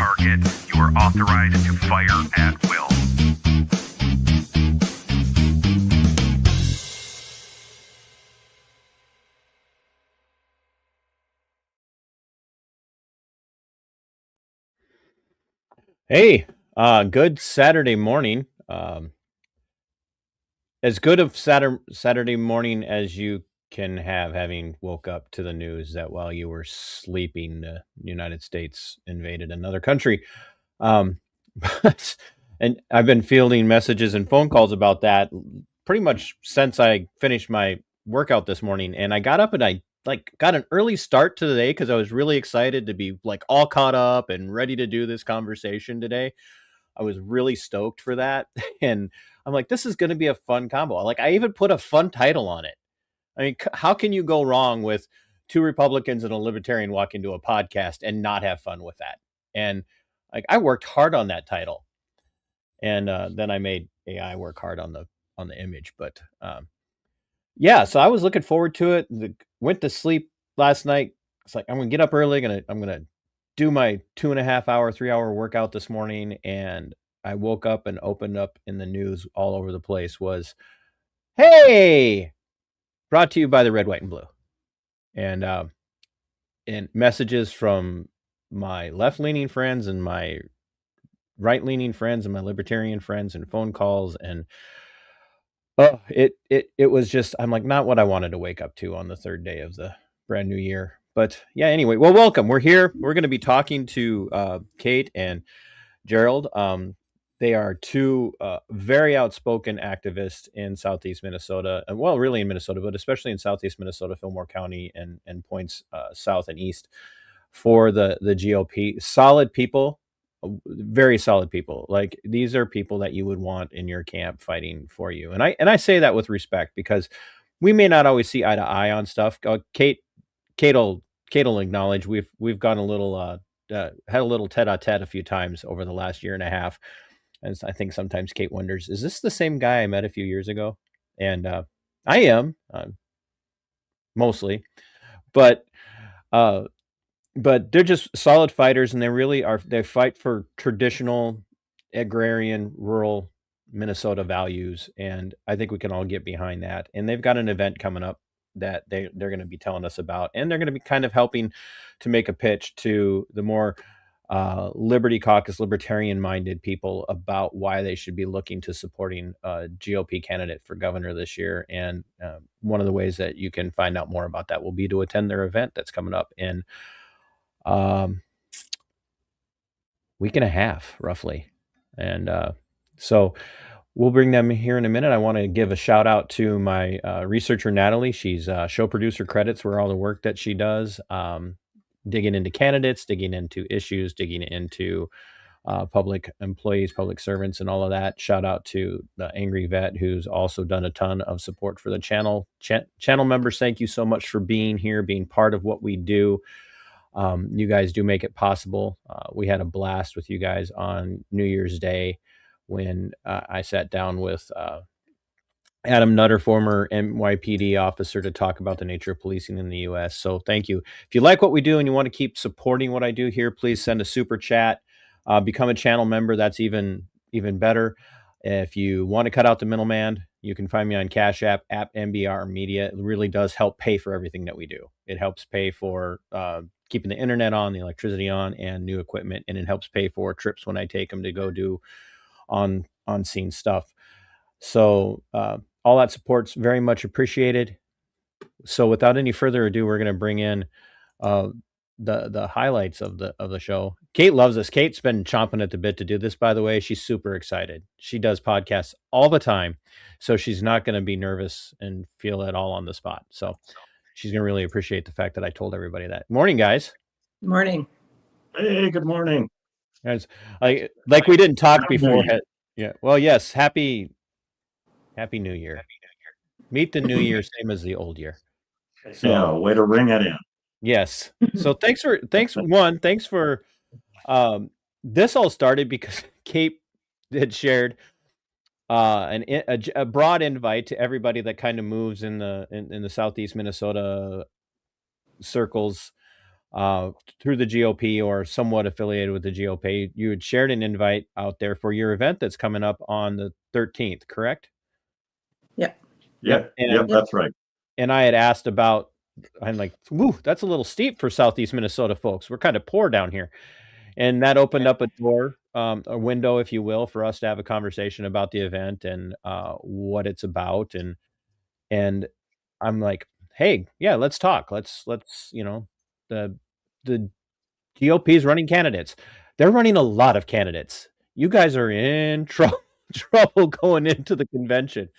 target. You are authorized to fire at will. Hey, good Saturday morning. As good of Saturday morning as you can have, having woke up to the news that while you were sleeping, the United States invaded another country. But, and I've been fielding messages and phone calls about that pretty much since I finished my workout this morning. And I got up and I got an early start to the day because I was really excited to be all caught up and ready to do this conversation today. I was really stoked for that. And I'm like, this is going to be a fun combo. I even put a fun title on it. I mean, how can you go wrong with two Republicans and a Libertarian walk into a podcast and not have fun with that? And I worked hard on that title, and then I made AI work hard on the image. But yeah, so I was looking forward to it. Went to sleep last night. It's like I'm gonna get up early. I'm gonna do my 2.5 hour, 3 hour workout this morning, and I woke up and opened up in the news all over the place was, hey, brought to you by the red, white, and blue, and messages from my left-leaning friends and my right-leaning friends and my libertarian friends and phone calls, and it was just, I'm like, not what I wanted to wake up to on the third day of the brand new year. But yeah, anyway, well, welcome. We're here. We're going to be talking to Kate and Gerald. They are two very outspoken activists in Southeast Minnesota. Well, really in Minnesota, but especially in Southeast Minnesota, Fillmore County, and points south and east for the GOP. Solid people, very solid people. Like, these are people that you would want in your camp fighting for you. And I say that with respect, because we may not always see eye to eye on stuff. Kate'll acknowledge we've gone a little had a little tete-a-tete a few times over the last year and a half. And I think sometimes Kate wonders, is this the same guy I met a few years ago? And I am, mostly, but they're just solid fighters, and they really are. They fight for traditional agrarian, rural Minnesota values, and I think we can all get behind that. And they've got an event coming up that they're going to be telling us about, and they're going to be kind of helping to make a pitch to the more Liberty Caucus, libertarian-minded people about why they should be looking to supporting a GOP candidate for governor this year. And one of the ways that you can find out more about that will be to attend their event that's coming up in week and a half, roughly. And so we'll bring them here in a minute. I want to give a shout out to my researcher, Natalie. She's show producer credits for all the work that she does, digging into candidates, digging into issues, digging into public employees, public servants, and all of that. Shout out to the Angry Vet, who's also done a ton of support for the channel. Channel members, thank you so much for being here, being part of what we do. You guys do make it possible. We had a blast with you guys on New Year's Day when I sat down with Adam Nutter, former NYPD officer, to talk about the nature of policing in the U.S. So thank you. If you like what we do and you want to keep supporting what I do here, please send a super chat. Become a channel member. That's even better. If you want to cut out the middleman, you can find me on Cash App @mbrrmedia. It really does help pay for everything that we do. It helps pay for keeping the internet on, the electricity on, and new equipment, and it helps pay for trips when I take them to go do on scene stuff. So all that support's very much appreciated. So without any further ado, we're going to bring in the highlights of the show. Kate loves this. Kate's been chomping at the bit to do this, by the way. She's super excited. She does podcasts all the time, so she's not going to be nervous and feel it all on the spot. So she's going to really appreciate the fact that I told everybody that. Morning, guys. Morning. Hey, good morning. Guys, like we didn't talk before. Yeah. Well, yes. Happy New Year. Meet the new year, same as the old year. So, yeah, way to ring it in. Yes. So thanks for this all started because Kate had shared a broad invite to everybody that kind of moves in the Southeast Minnesota circles through the GOP or somewhat affiliated with the GOP. You had shared an invite out there for your event that's coming up on the 13th, correct? Yep. Yep. Yep, that's right. And I had asked about, I'm like, woo, that's a little steep for Southeast Minnesota folks. We're kind of poor down here. And that opened up a door, a window, if you will, for us to have a conversation about the event and what it's about. And I'm like, hey, yeah, let's talk. Let's the GOP is running candidates. They're running a lot of candidates. You guys are in trouble going into the convention.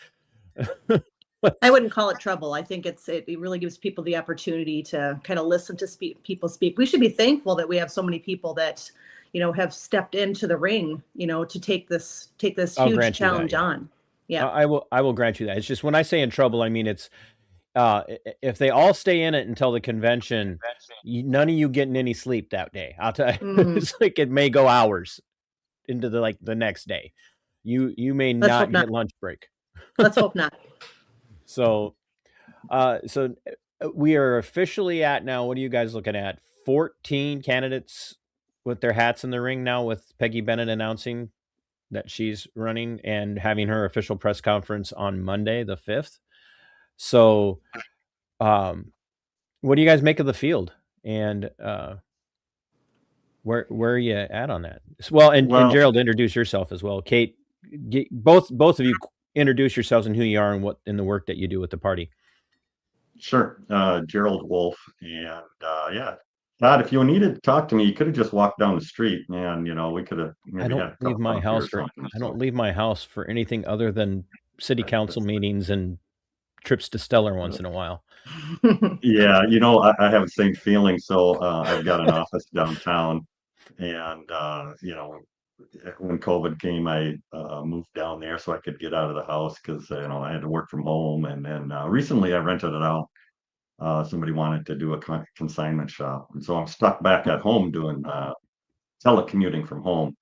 I wouldn't call it trouble. I think it really gives people the opportunity to kind of listen to people speak. We should be thankful that we have so many people that, have stepped into the ring, to take this huge challenge on. Yeah. I will grant you that. It's just when I say in trouble, I mean, it's if they all stay in it until the convention, none of you getting any sleep that day. I'll tell you, it's like it may go hours into the next day. You may not get lunch break. Let's hope not. So we are officially at now. What are you guys looking at? 14 candidates with their hats in the ring now, with Peggy Bennett announcing that she's running and having her official press conference on Monday, the 5th. So, what do you guys make of the field? And where are you at on that? Well, and Gerald, introduce yourself as well. Kate, both of you introduce yourselves and who you are and what in the work that you do with the party. Sure. Gerald Wolf. And yeah, Todd, if you needed to talk to me, you could have just walked down the street and, we could have I don't leave my house I don't leave my house for anything other than city council meetings and trips to Stellar once in a while. Yeah, I have the same feeling. So I've got an office downtown, and when COVID came, I moved down there so I could get out of the house because I had to work from home. And then recently I rented it out. Somebody wanted to do a consignment shop, and so I'm stuck back at home doing telecommuting from home.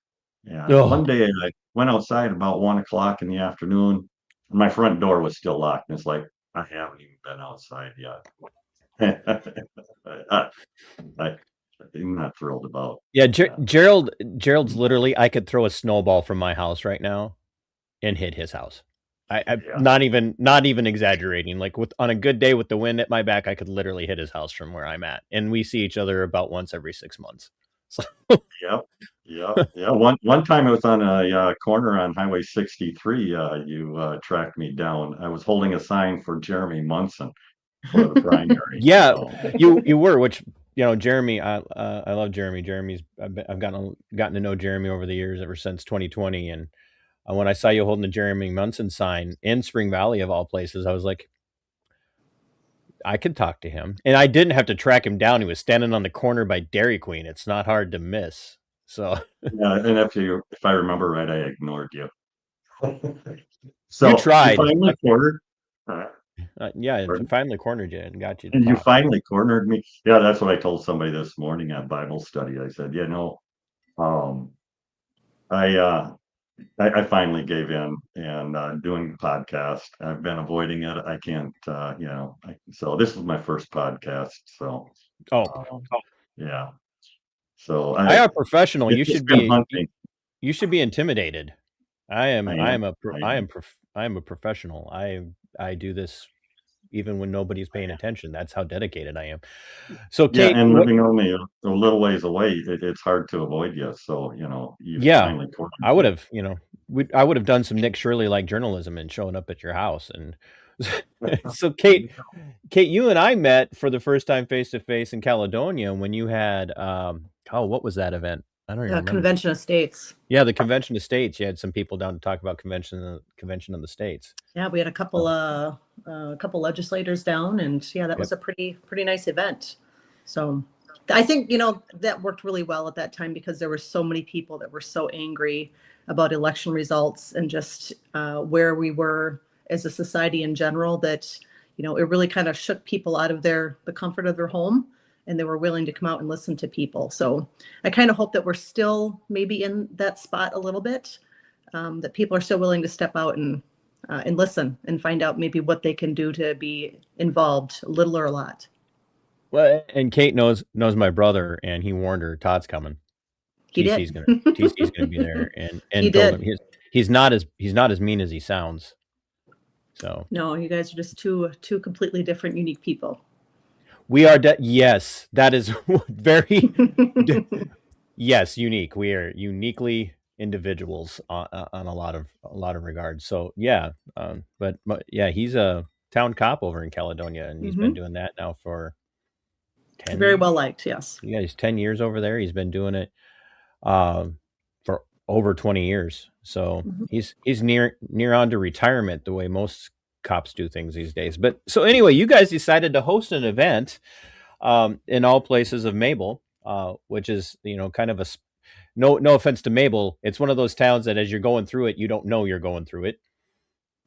And one day I went outside about 1 o'clock in the afternoon, and my front door was still locked. And it's like, I haven't even been outside yet. I'm not thrilled about. Yeah, Gerald's literally, I could throw a snowball from my house right now and hit his house. Not even exaggerating. Like on a good day with the wind at my back, I could literally hit his house from where I'm at. And we see each other about once every 6 months. So. Yeah. One time I was on a corner on Highway 63. You tracked me down. I was holding a sign for Jeremy Munson for the primary. Yeah, so. you were, which Jeremy, I love Jeremy. I've gotten to know Jeremy over the years, ever since 2020. And when I saw you holding the Jeremy Munson sign in Spring Valley of all places, I was like, I could talk to him. And I didn't have to track him down. He was standing on the corner by Dairy Queen. It's not hard to miss. So yeah, and if I remember right, I ignored you. So you tried. You finally cornered. You finally cornered you and got you. And you finally cornered me. Yeah, that's what I told somebody this morning at Bible study. I said, I finally gave in, and doing the podcast. I've been avoiding it. I can't, so this is my first podcast. So, yeah. So I am a professional. You should be intimidated. I am a professional. I do this even when nobody's paying attention. That's how dedicated I am. So Kate, and living only a little ways away, it's hard to avoid you. So finally I would have I would have done some Nick Shirley like journalism and showing up at your house. And so Kate, you and I met for the first time face to face in Caledonia when you had what was that event? I don't even remember. Convention of States. Yeah, the Convention of States. You had some people down to talk about convention of the states. Yeah, we had a couple legislators down, and that was a pretty nice event. So I think that worked really well at that time because there were so many people that were so angry about election results and just where we were as a society in general, that it really kind of shook people out of the comfort of their home, and they were willing to come out and listen to people. So I kind of hope that we're still maybe in that spot a little bit, that people are still willing to step out and listen and find out maybe what they can do to be involved, a little or a lot. Well, and Kate knows my brother, and he warned her Todd's coming. He TC's did. gonna be there, and He told him did. he's not as mean as he sounds. So No, you guys are just two completely different, unique people. we are. Yes, that is very. Yes, unique. We are uniquely individuals on a lot of regards. So yeah, but yeah, he's a town cop over in Caledonia, and he's been doing that now for 10. Very well liked. Yes. Yeah, he's 10 years over there. He's been doing it for over 20 years. So he's near on to retirement the way most cops do things these days. But so anyway, you guys decided to host an event in all places of Mabel, which is, kind of no offense to Mabel. It's one of those towns that as you're going through it, you don't know you're going through it.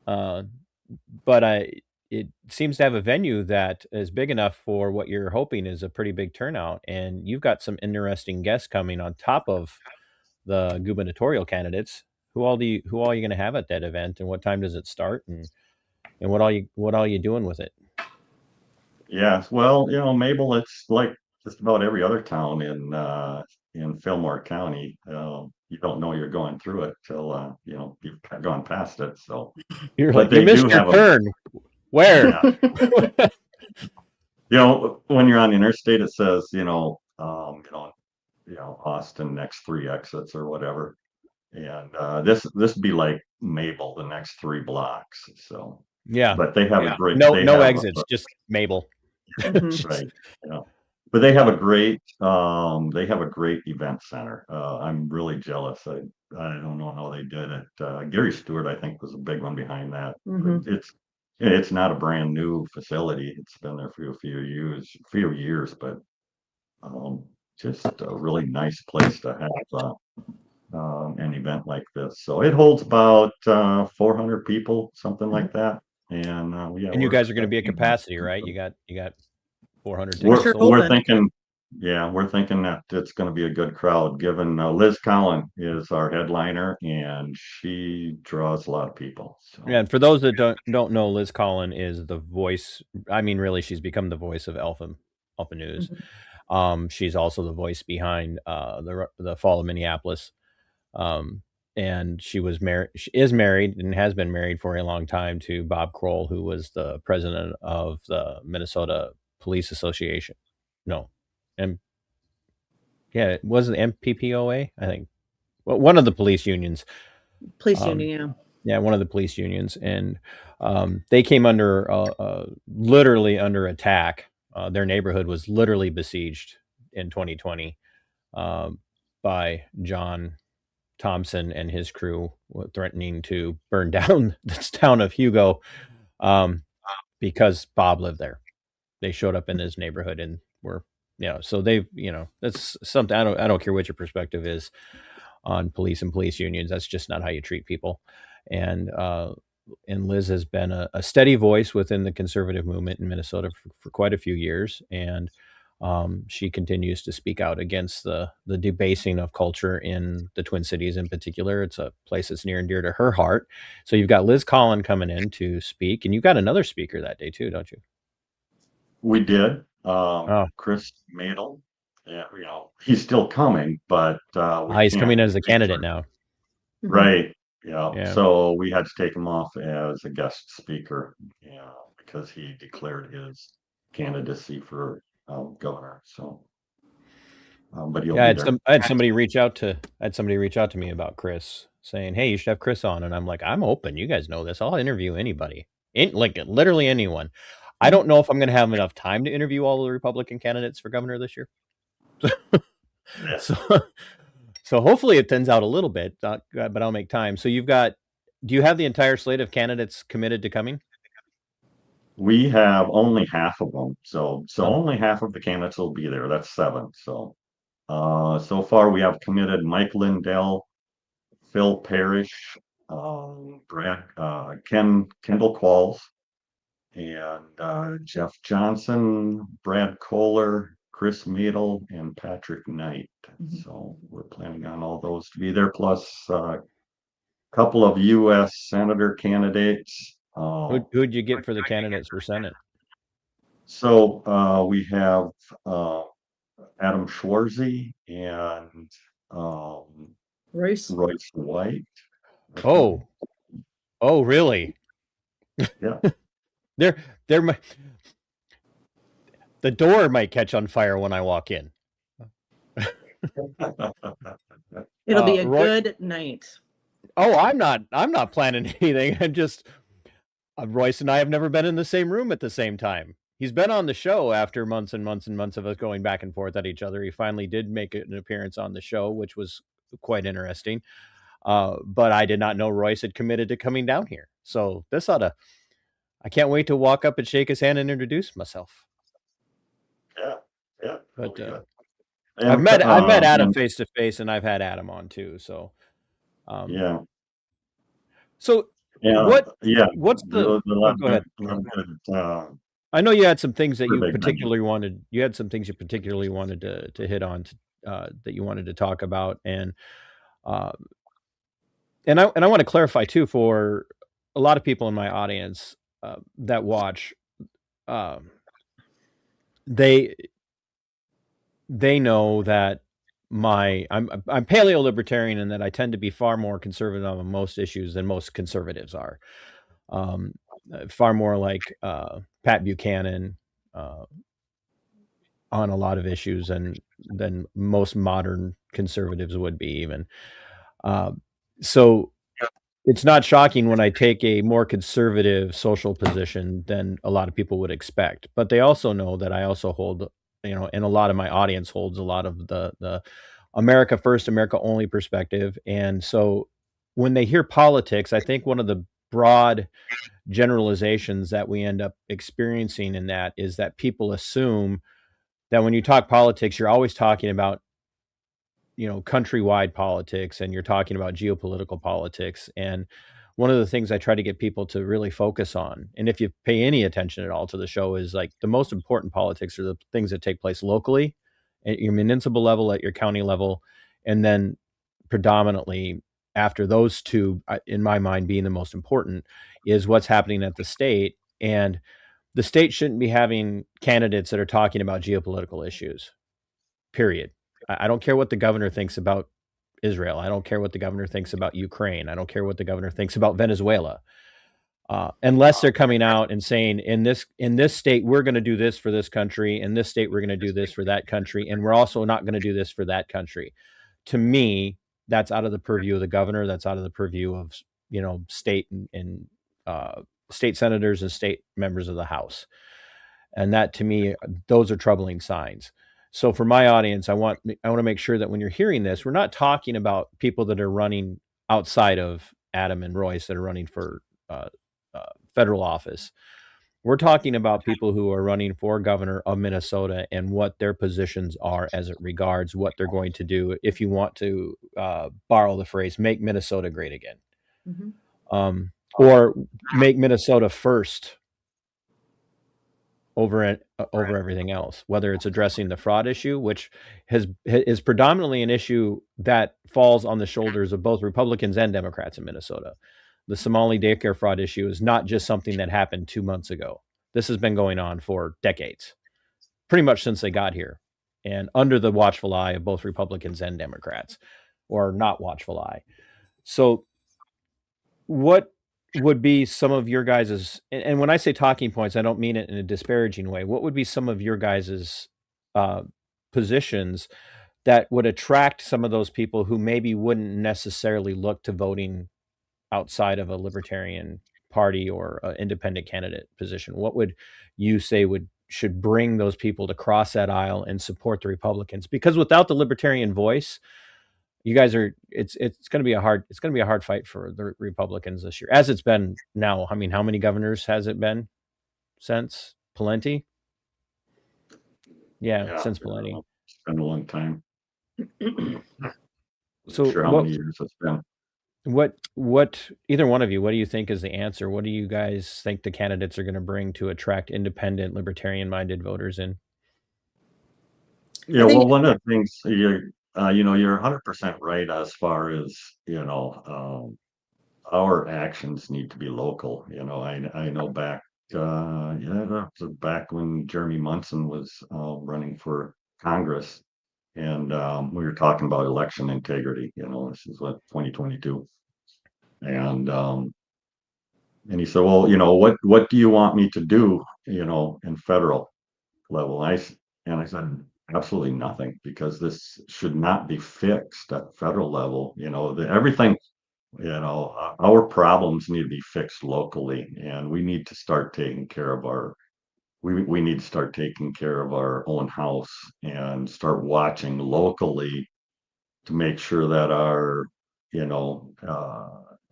But it seems to have a venue that is big enough for what you're hoping is a pretty big turnout. And you've got some interesting guests coming on top of the gubernatorial candidates. Who all are you going to have at that event, and what time does it start, and what all you doing with it? Yeah, well, Mabel, it's like just about every other town in Fillmore County. You don't know you're going through it till you've gone past it. So, You're but like, you they missed do your have turn. Where? Yeah. When you're on the interstate, it says Austin next 3 exits or whatever, and this be like Mabel, the next 3 blocks. So, Yeah. but they have a great No they have exits, just Mabel. right. But they have a great event center. I'm really jealous. I don't know how they did it. Gary Stewart, I think, was a big one behind that. It's not a brand new facility. It's been there for a few years, but just a really nice place to have an event like this. So it holds about 400 people, something like that. And yeah, And you we're guys are going to be at expecting capacity, right? You got 400 We're tickets sure sold. we're thinking, yeah, we're thinking that it's going to be a good crowd. Given Liz Collin is our headliner, and she draws a lot of people. So. Yeah, and for those that don't know, Liz Collin is the voice. I mean, really, she's become the voice of Alpha News. She's also the voice behind the Fall of Minneapolis. And she was married. She is married and has been married for a long time to Bob Kroll, who was the president of the Minnesota Police Association. No, and yeah, it was the MPPOA, I think. Well, one of the police unions. Police union, Yeah, one of the police unions, and they came under literally under attack. Their neighborhood was literally besieged in 2020 by John Thompson and his crew, threatening to burn down this town of Hugo because Bob lived there. They showed up in his neighborhood and were, so they've, that's something. I don't care what your perspective is on police and police unions. That's just not how you treat people. And Liz has been a steady voice within the conservative movement in Minnesota for quite a few years. And she continues to speak out against the debasing of culture in the Twin Cities in particular. It's a place that's near and dear to her heart. So you've got Liz Collin coming in to speak, and you've got another speaker that day too, don't you? We did. Chris Madel. Yeah, he's still coming, but he's coming as a candidate now. Right. Yeah. So we had to take him off as a guest speaker, because he declared his candidacy for governor. So, but he'll be there. I had somebody reach out to me about Chris, saying, "Hey, you should have Chris on." And I'm like, "I'm open. You guys know this. I'll interview anybody, like literally anyone." I don't know if I'm going to have enough time to interview all the Republican candidates for governor this year. So hopefully it thins out a little bit, but I'll make time. So do you have the entire slate of candidates committed to coming? We have only half of them. So only half of the candidates will be there. That's 7. So, so far we have committed Mike Lindell, Phil Parrish, Brad, Kendall Qualls, and Jeff Johnson, Brad Kohler, Chris Madel, and Patrick Knight. So we're planning on all those to be there, plus a couple of U.S. senator candidates. Who'd you get for the candidates for Senate? So we have Adam Schwarzy and Royce. Royce White. Oh, oh, really? Yeah. There, there. The door might catch on fire when I walk in. It'll be a Roy. good night. Oh, I'm not planning anything. I'm just Royce and I have never been in the same room at the same time. He's been on the show after months and months and months of us going back and forth at each other. He finally did make an appearance on the show, which was quite interesting. But I did not know Royce had committed to coming down here. So this I can't wait to walk up and shake his hand and introduce myself. Yeah. But And, I've met Adam face to face, and I've had Adam on too. So yeah. So Yeah. what's the go ahead. I know you had some things that you particularly wanted. You had some things you particularly wanted to hit on that you wanted to talk about, and I want to clarify too for a lot of people in my audience that watch. They know that I'm paleo libertarian and that I tend to be far more conservative on most issues than most conservatives are. Far more like Pat Buchanan on a lot of issues than most modern conservatives would be even. So it's not shocking when I take a more conservative social position than a lot of people would expect. But they also know that I also hold, and a lot of my audience holds a lot of the America first, America only perspective. And so when they hear politics, I think one of the broad generalizations that we end up experiencing in that is that people assume that when you talk politics, you're always talking about, countrywide politics, and you're talking about geopolitical politics. And one of the things I try to get people to really focus on, and if you pay any attention at all to the show, is like the most important politics are the things that take place locally at your municipal level, at your county level, and then predominantly after those two, in my mind, being the most important, is what's happening at the state. And the state shouldn't be having candidates that are talking about geopolitical issues, period. I don't care what the governor thinks about Israel. I don't care what the governor thinks about Ukraine. I don't care what the governor thinks about Venezuela. Unless they're coming out and saying, in this state, we're going to do this for this country. In this state, we're going to do this for that country. And we're also not going to do this for that country. To me, that's out of the purview of the governor. That's out of the purview of, state and state senators and state members of the House. And that, to me, those are troubling signs. So for my audience, I want to make sure that when you're hearing this, we're not talking about people that are running outside of Adam and Royce that are running for federal office. We're talking about people who are running for governor of Minnesota and what their positions are as it regards what they're going to do. If you want to borrow the phrase, make Minnesota great again, or make Minnesota first over everything else, whether it's addressing the fraud issue, which is predominantly an issue that falls on the shoulders of both Republicans and Democrats in Minnesota. The Somali daycare fraud issue is not just something that happened 2 months ago. This has been going on for decades, pretty much since they got here, and under the watchful eye of both Republicans and Democrats, or not watchful eye. So what would be some of your guys's, and when I say talking points, I don't mean it in a disparaging way. What would be some of your guys's positions that would attract some of those people who maybe wouldn't necessarily look to voting outside of a libertarian party or an independent candidate position? What would you say should bring those people to cross that aisle and support the Republicans? Because without the libertarian voice, you guys it's going to be a hard fight for the Republicans this year, as it's been now. I mean, how many governors has it been since Pawlenty? Yeah, since Pawlenty. It's been a long time. So sure how many years it's been. What either one of you, what do you think is the answer? What do you guys think the candidates are going to bring to attract independent, libertarian-minded voters in? Yeah, well, one of the things you're 100% right as far as, our actions need to be local. I know back yeah, that was back when Jeremy Munson was running for Congress, and we were talking about election integrity. This is what 2022, and he said, well, what do you want me to do, in federal level? And I said, absolutely nothing, because this should not be fixed at federal level. Everything, our problems need to be fixed locally, and we need to start taking care of we need to start taking care of our own house and start watching locally to make sure that our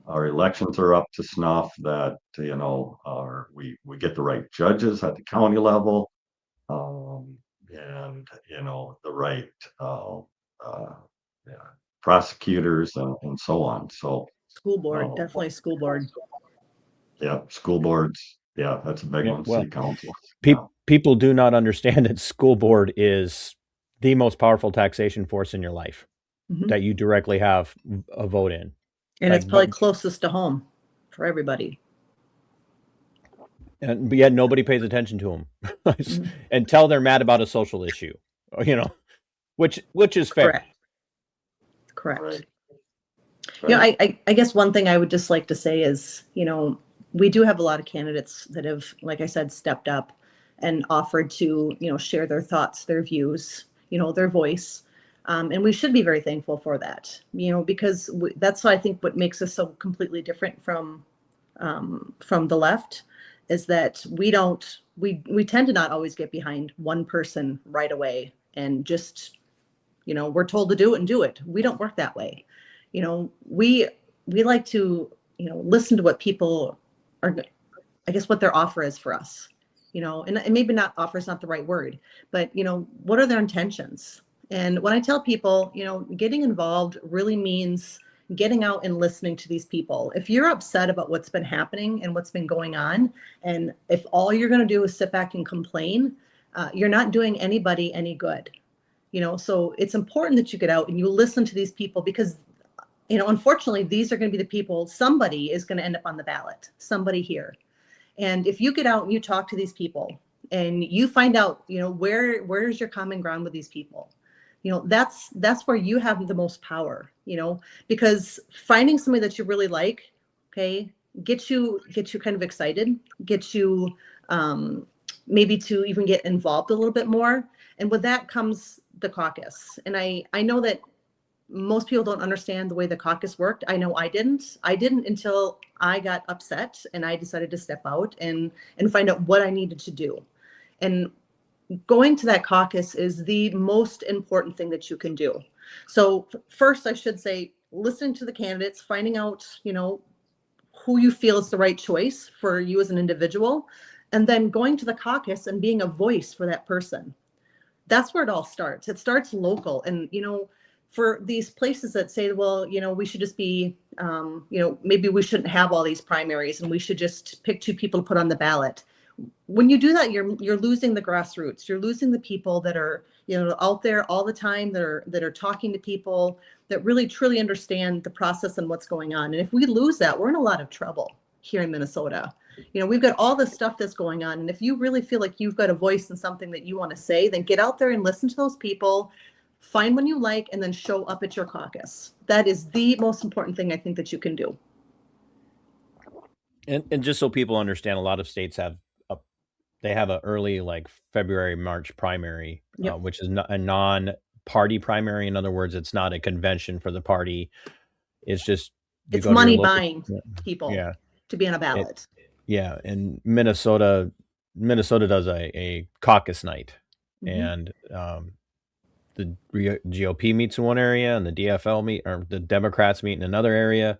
elections are up to snuff, that we get the right judges at the county level, and the right uh, yeah, prosecutors, and so on. So School board, uh, definitely school board. yeah, school boards, yeah, that's a big Yeah, one. well, City council, yeah. people do not understand that school board is the most powerful taxation force in your life Mhm. that you directly have a vote in. And it's Like, probably closest to home for everybody. but yet nobody pays attention to them Mhm. until they're mad about a social issue, which is fair. Correct. Right. I guess one thing I would just like to say is, we do have a lot of candidates that have, like I said, stepped up and offered to, share their thoughts, their views, their voice. And we should be very thankful for that, because that's, I think, what makes us so completely different from the left, is that we tend to not always get behind one person right away and just, we're told to do it and do it. We don't work that way. We like to, listen to what people are, I guess, what their offer is for us, and maybe not offer is not the right word, but, what are their intentions? And when I tell people, getting involved really means getting out and listening to these people. If you're upset about what's been happening and what's been going on, and if all you're going to do is sit back and complain, you're not doing anybody any good. So it's important that you get out and you listen to these people, because unfortunately, these are going to be the people, somebody is going to end up on the ballot, somebody here. And if you get out and you talk to these people and you find out, where's your common ground with these people, that's where you have the most power, because finding somebody that you really like, okay, get you kind of excited, get you maybe to even get involved a little bit more. And with that comes the caucus. And I know that most people don't understand the way the caucus worked. I know I didn't until I got upset and I decided to step out and find out what I needed to do. And going to that caucus is the most important thing that you can do. So first, I should say, listening to the candidates, finding out, who you feel is the right choice for you as an individual, and then going to the caucus and being a voice for that person. That's where it all starts. It starts local. And, for these places that say, well, we should just be, maybe we shouldn't have all these primaries and we should just pick two people to put on the ballot. When you do that, you're losing the grassroots. You're losing the people that are, out there all the time, that are talking to people, that really truly understand the process and what's going on. And if we lose that, we're in a lot of trouble here in Minnesota. We've got all this stuff that's going on. And if you really feel like you've got a voice in something that you want to say, then get out there and listen to those people, find one you like, and then show up at your caucus. That is the most important thing I think that you can do. And just so people understand, a lot of states have a early, like, February, March primary, Yep. which is a non-party primary. In other words, it's not a convention for the party. It's just it's money buying people to be on a ballot. And Minnesota does a caucus night, and the GOP meets in one area and the DFL or the Democrats meet in another area.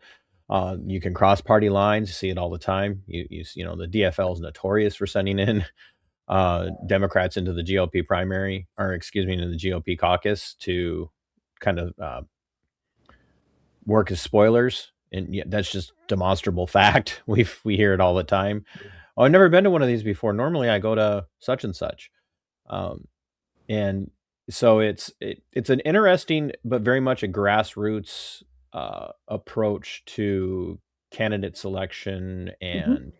You can cross party lines. You see it all the time. The DFL is notorious for sending in Democrats into the GOP primary, or excuse me, into the GOP caucus to kind of work as spoilers. And that's just demonstrable fact. We hear it all the time. Oh, I've never been to one of these before. Normally I go to such and such. And so it's an interesting, but very much a grassroots approach to candidate selection and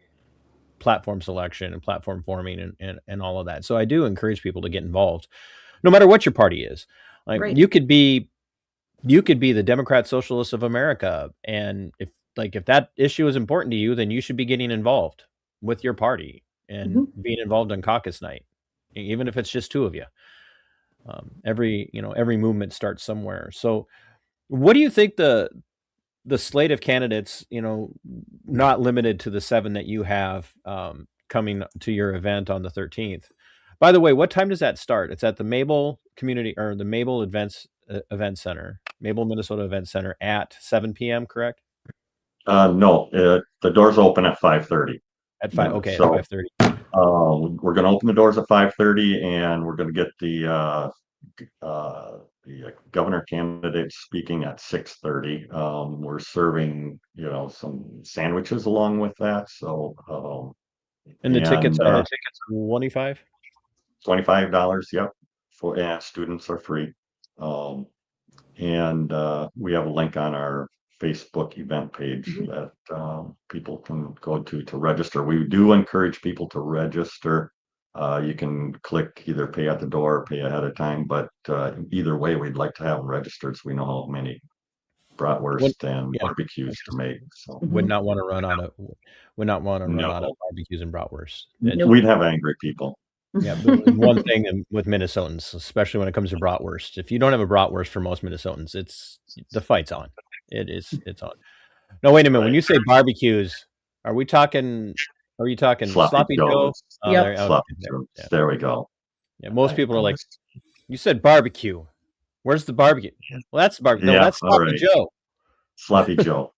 platform selection and platform forming and all of that. So I do encourage people to get involved, no matter what your party is. Like Right. you could be the Democrat Socialists of America, and if that issue is important to you, then you should be getting involved with your party and being involved on caucus night, even if it's just two of you. Every movement starts somewhere. So what do you think the slate of candidates, not limited to the 7 that you have coming to your event on the 13th? By the way, what time does that start? It's at the Mabel Community or the Mabel Event Center, Mabel, Minnesota Event Center at 7 p.m., correct? No, the doors open at 5:30. At 5, okay, So, at 5:30. we're going to open the doors at 5:30, and we're going to get the governor candidate speaking at 6:30. We're serving, some sandwiches along with that. So, And the tickets and, are $25? $25, yep. And students are free. And we have a link on our Facebook event page that people can go to register. We do encourage people to register. You can click either pay at the door or pay ahead of time, but either way, we'd like to have them registered so we know how many bratwurst and barbecues to make. So would not want to run out of No. barbecues and bratwurst. We'd have angry people. Yeah, but one thing with Minnesotans, especially when it comes to bratwurst, if you don't have a bratwurst for most Minnesotans, the fight's on. It's on. No, wait a minute. When you say barbecues, are you talking sloppy Joe? Yep. Sloppy Joe. There we go. Yeah, most people are like, you said barbecue. Where's the barbecue? Well, that's barbecue. No, that's Sloppy Joe. Sloppy Joe.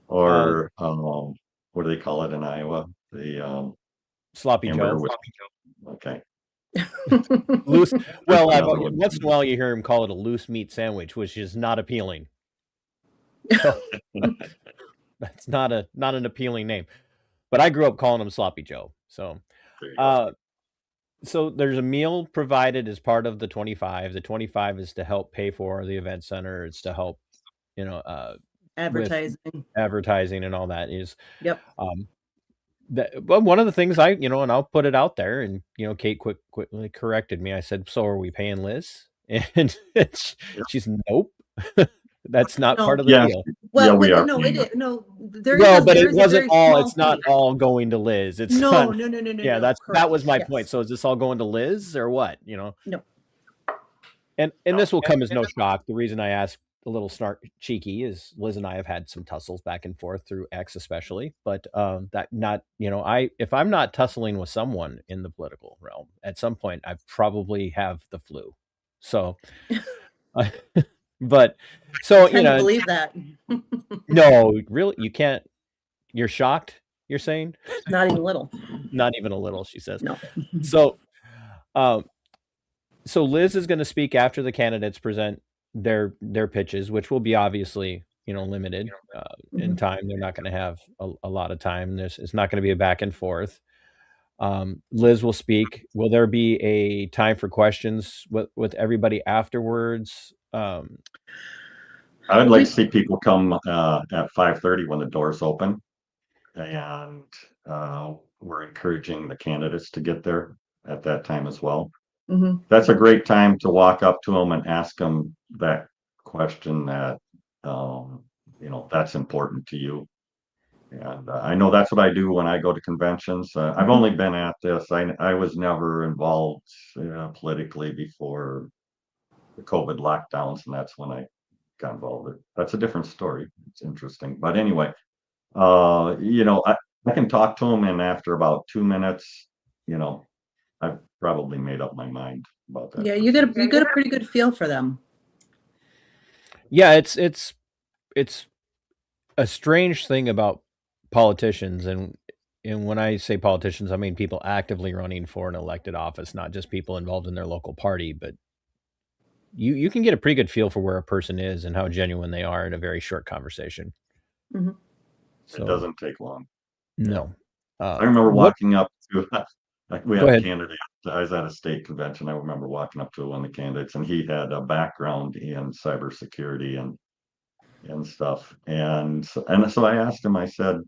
Or what do they call it in Iowa? The Sloppy Joe. Okay. Loose. Well, once in a while you hear him call it a loose meat sandwich, which is not appealing. So, that's not an appealing name. But I grew up calling him Sloppy Joe. So, so there's a meal provided as part of the 25. The 25 is to help pay for the event center. It's to help, advertising and all that is. Yep. But one of the things and I'll put it out there, and Kate quickly corrected me. I said, "So are we paying Liz?" And she's nope. That's not part of the deal. Well, we are. No, it is. No, but it wasn't all. It's not all going to Liz. It's no. Yeah, that was my point. So is this all going to Liz or what? No. And this will come as no shock. The reason I asked a little cheeky is Liz and I have had some tussles back and forth through X especially, but if I'm not tussling with someone in the political realm, at some point I probably have the flu. So, but so Can you believe that? No, really, you can't. You're shocked. You're saying? Not even a little. Not even a little, she says. No. So, so Liz is going to speak after the candidates present their pitches, which will be obviously limited in time. They're not going to have a lot of time. It's not going to be a back and forth. Liz will speak. Will there be a time for questions with everybody afterwards? I would like to see people come at 5:30 when the doors open, and we're encouraging the candidates to get there at that time as well. That's a great time to walk up to them and ask them that question that that's important to you. And I know that's what I do when I go to conventions. I've only been at this. I was never involved politically before the COVID lockdowns, and that's when I got involved. That's a different story. It's interesting, but anyway, I can talk to them, and after about 2 minutes, I've probably made up my mind about that. Yeah, you get a pretty good feel for them. Yeah, it's a strange thing about politicians, and when I say politicians, I mean people actively running for an elected office, not just people involved in their local party, but you can get a pretty good feel for where a person is and how genuine they are in a very short conversation. So, it doesn't take long. No. I remember walking up to we had Go a ahead. candidate. I was at a state convention. I remember walking up to one of the candidates, and he had a background in cybersecurity and stuff. And so I asked him, I said,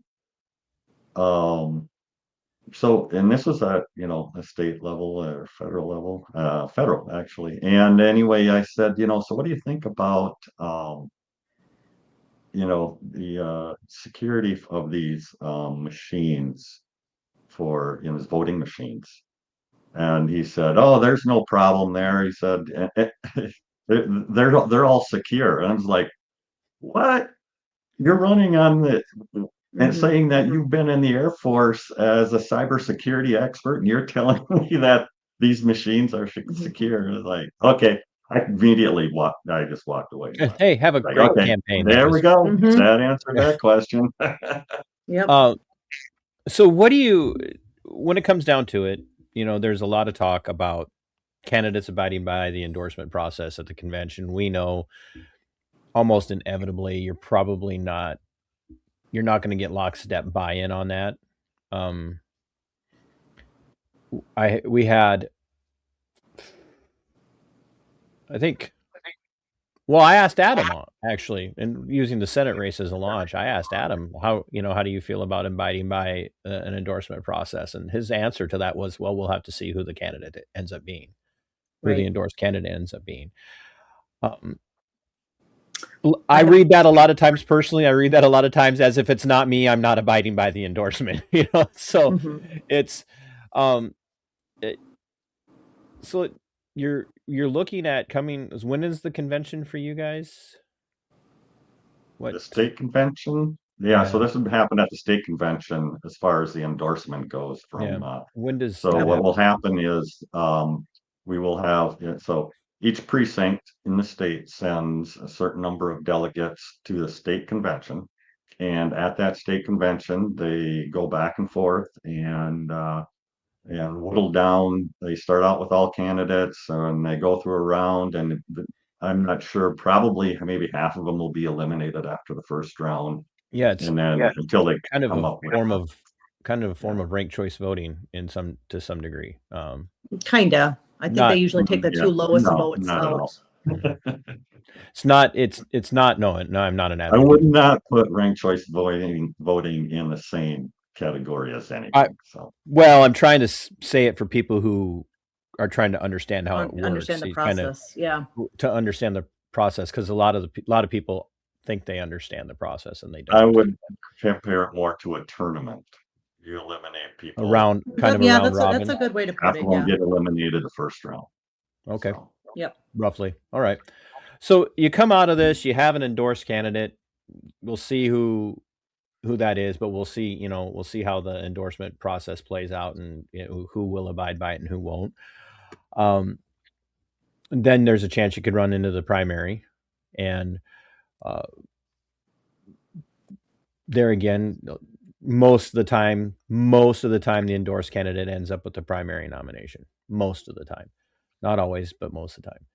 So, and this was at, a state level or federal level, federal actually. And anyway, I said, so what do you think about, the security of these machines for, these voting machines? And he said, "Oh, there's no problem there." He said, they're all secure." And I was like, "What? You're running on the and Mhm. saying that you've been in the Air Force as a cybersecurity expert, and you're telling me that these machines are secure?" It's like, okay, I just walked away and left. Hey, have a Like, great okay, campaign. That there we was. go. Mhm. That answered that question. Yep. So what do you, when it comes down to it, there's a lot of talk about candidates abiding by the endorsement process at the convention. We know almost inevitably you're not going to get lockstep buy-in on that. Um, we had, I think, well, I asked Adam actually, and using the Senate race as a launch, I asked Adam how do you feel about abiding by an endorsement process, and his answer to that was, well, we'll have to see who the candidate ends up being, who the Right. endorsed candidate ends up being. I read that a lot of times personally. I read that a lot of times as if it's not me, I'm not abiding by the endorsement. So Mhm. it's um, it, so you're looking at coming. When is the convention for you guys? What? The state convention? Yeah, so Yeah, this would happen at the state convention as far as the endorsement goes yeah. from, When does so that what will happen? happen is, we will have, so each precinct in the state sends a certain number of delegates to the state convention. And at that state convention, they go back and forth and whittle down. They start out with all candidates and they go through a round, and I'm not sure, probably maybe half of them will be eliminated after the first round. Yeah, it's And then until they kind of come a up with, form of yeah, ranked choice voting to some degree. Kinda. I think they Not usually take the yeah, two lowest no, votes not at all. out. it's not no, I'm not an I advocate. would not put ranked choice voting in the same category as I anything. So Well, I'm trying to say it for people who are trying to understand how it Understand works. the You kind of process. Yeah. to understand the process, because a lot of people think they understand the process and they I don't. would compare it more to a tournament. You eliminate people, Around kind of a Yeah, round that's a robin. good way to put half it. of them Yeah. get eliminated the first round. Okay, So Yep. roughly. All right. So you come out of this, you have an endorsed candidate. We'll see who that is, but we'll see how the endorsement process plays out, and who will abide by it and who won't. Um, then there's a chance you could run into the primary, and uh, there again, most of the time, the endorsed candidate ends up with the primary nomination. Most of the time, not always, but most of the time.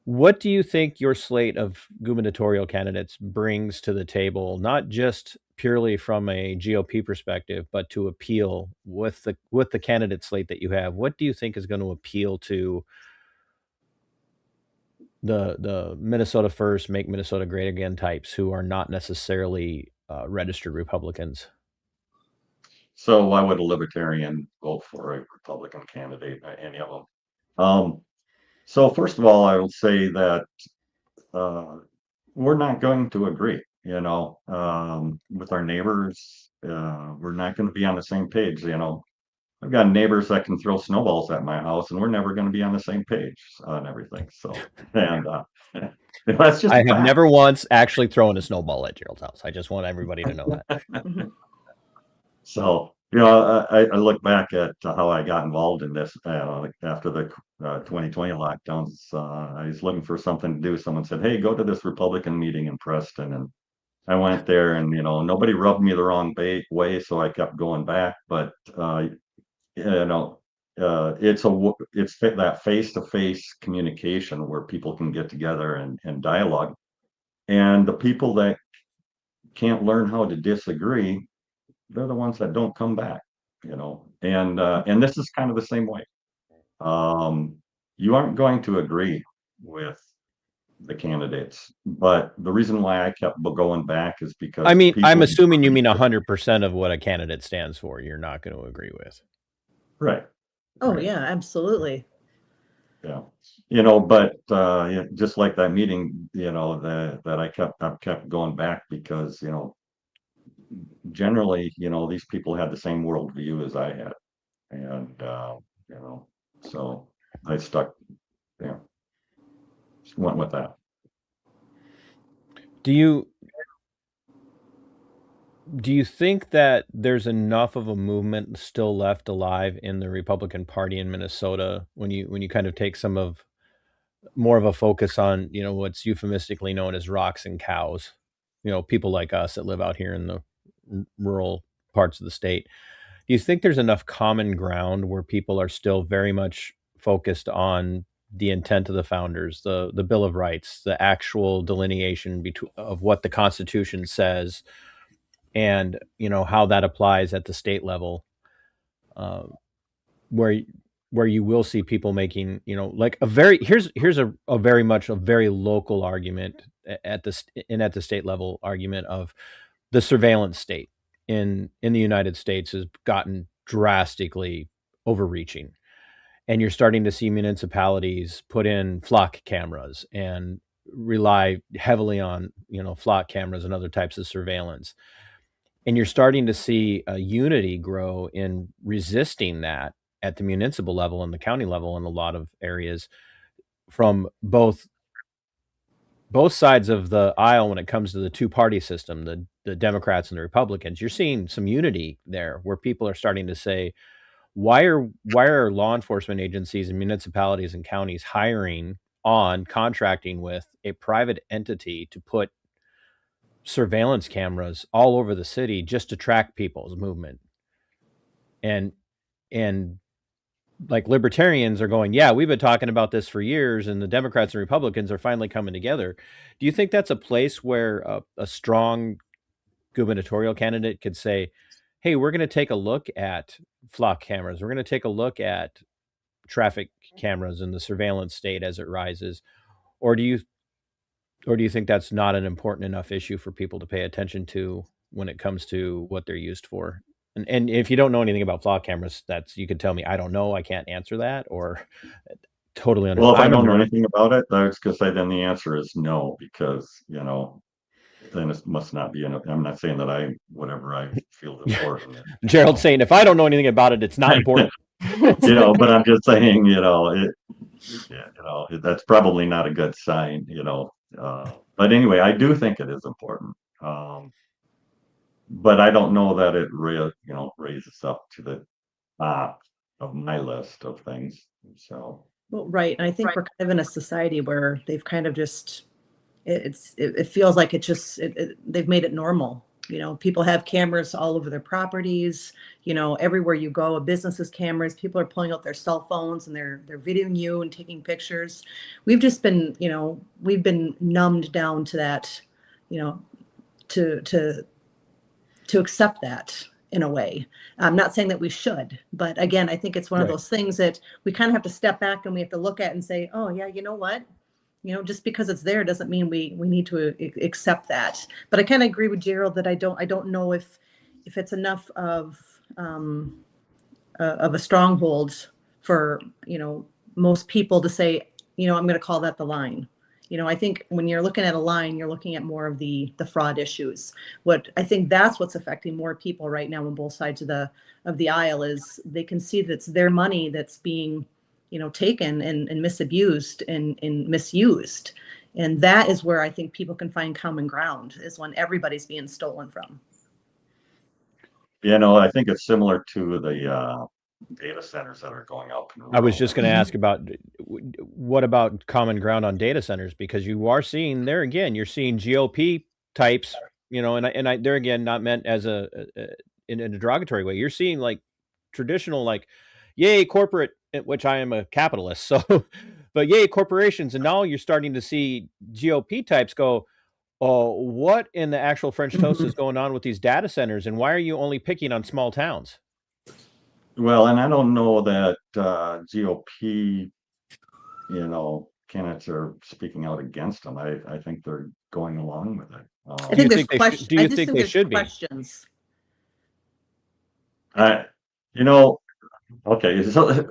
What do you think your slate of gubernatorial candidates brings to the table, not just purely from a GOP perspective, but to appeal with the candidate slate that you have? What do you think is going to appeal to the Minnesota First, Make Minnesota Great Again types who are not necessarily registered Republicans? so why would a libertarian vote for a Republican candidate, any of them? Um, so first of all, I will say that uh, we're not going to agree, with our neighbors. We're not going to be on the same page. I've got neighbors that can throw snowballs at my house, and we're never going to be on the same page on everything. So, and that's just I a have fact. never once actually thrown a snowball at Gerald's house. I just want everybody to know that. Mhm. So, I look back at how I got involved in this, like after the 2020 lockdowns. I was looking for something to do. Someone said, "Hey, go to this Republican meeting in Preston," and I went there, and nobody rubbed me the wrong way, so I kept going back. But you know, that face-to-face communication where people can get together and dialogue, and the people that can't learn how to disagree, they're the ones that don't come back. And this is kind of the same way. You aren't going to agree with the candidates. But the reason why I kept going back is because I mean, I'm people, assuming you mean 100% of what a candidate stands for. You're not going to agree with. right? Oh, Right. yeah, absolutely. Yeah. You know, but yeah, just like that meeting, you know, that I kept going back because, you know, generally, you know, these people had the same worldview as I had. And you know, so I stuck, you know, went with that. Do you think that there's enough of a movement still left alive in the Republican Party in Minnesota when you kind of take some of more of a focus on, you know, what's euphemistically known as rocks and cows, you know, people like us that live out here in the rural parts of the state? Do you think there's enough common ground where people are still very much focused on the intent of the founders, the Bill of Rights, the actual delineation between of what the Constitution says, and you know how that applies at the state level, uh, where where you will see people making, you know, like a very here's a very much a very local argument at the state level argument of the surveillance state in the United States has gotten drastically overreaching, and you're starting to see municipalities put in flock cameras and rely heavily on, you know, flock cameras and other types of surveillance, and you're starting to see a unity grow in resisting that at the municipal level and the county level in a lot of areas from both sides of the aisle when it comes to the two-party system, the Democrats and the Republicans. You're seeing some unity there where people are starting to say, why are law enforcement agencies and municipalities and counties contracting with a private entity to put surveillance cameras all over the city just to track people's movement? And like libertarians are going, yeah, we've been talking about this for years, and the Democrats and Republicans are finally coming together. Do you think that's a place where a strong gubernatorial candidate could say, hey, we're going to take a look at flock cameras, we're going to take a look at traffic cameras in the surveillance state as it rises? Or do you think that's not an important enough issue for people to pay attention to when it comes to what they're used for? And if you don't know anything about flock cameras, that's, you could tell me, I don't know, I can't answer that, or totally Well, if I I'm don't know under. anything about it, I was gonna say then the answer is no, because, you know, then it must not be, I'm not saying that whatever I feel is important. Gerald saying, if I don't know anything about it, it's not important. You know, but I'm just saying, you know, yeah, you know, that's probably not a good sign, you know. But anyway, I do think it is important. But I don't know that it you know, raises up to the top of my list of things. So, Well, right. And I think we're kind of in a society where they've kind of just, it feels like they've made it normal. You know, people have cameras all over their properties, you know, everywhere you go, a business has cameras, people are pulling out their cell phones and they're videoing you and taking pictures. We've just been, you know, we've been numbed down to that, you know, to accept that in a way. I'm not saying that we should, but again, I think it's one of Right. those things that we kind of have to step back and we have to look at and say, oh yeah, you know what? You know, just because it's there doesn't mean we need to accept that. But I kind of agree with Gerald that I don't know if it's enough of a stronghold for, you know, most people to say, you know, I'm going to call that the line. You know, I think when you're looking at a line, you're looking at more of the fraud issues. What I think that's what's affecting more people right now on both sides of the aisle is they can see that it's their money that's being, you know, taken and misabused and misused. And that is where I think people can find common ground, is when everybody's being stolen from. you know, I think it's similar to the data centers that are going up. I was just going to ask about what about common ground on data centers, because you are seeing there again, you're seeing GOP types, you know, and they're again not meant as in a derogatory way. You're seeing like traditional, like, yay corporate, which I am a capitalist, so, but yay corporations, and now you're starting to see GOP types go, oh, what in the actual French toast is going on with these data centers, and why are you only picking on small towns? Well, and I don't know that GOP, you know, candidates are speaking out against them. I think they're going along with it. I think there's do you questions. think I just they think there's should be? questions. I, you know, okay, so this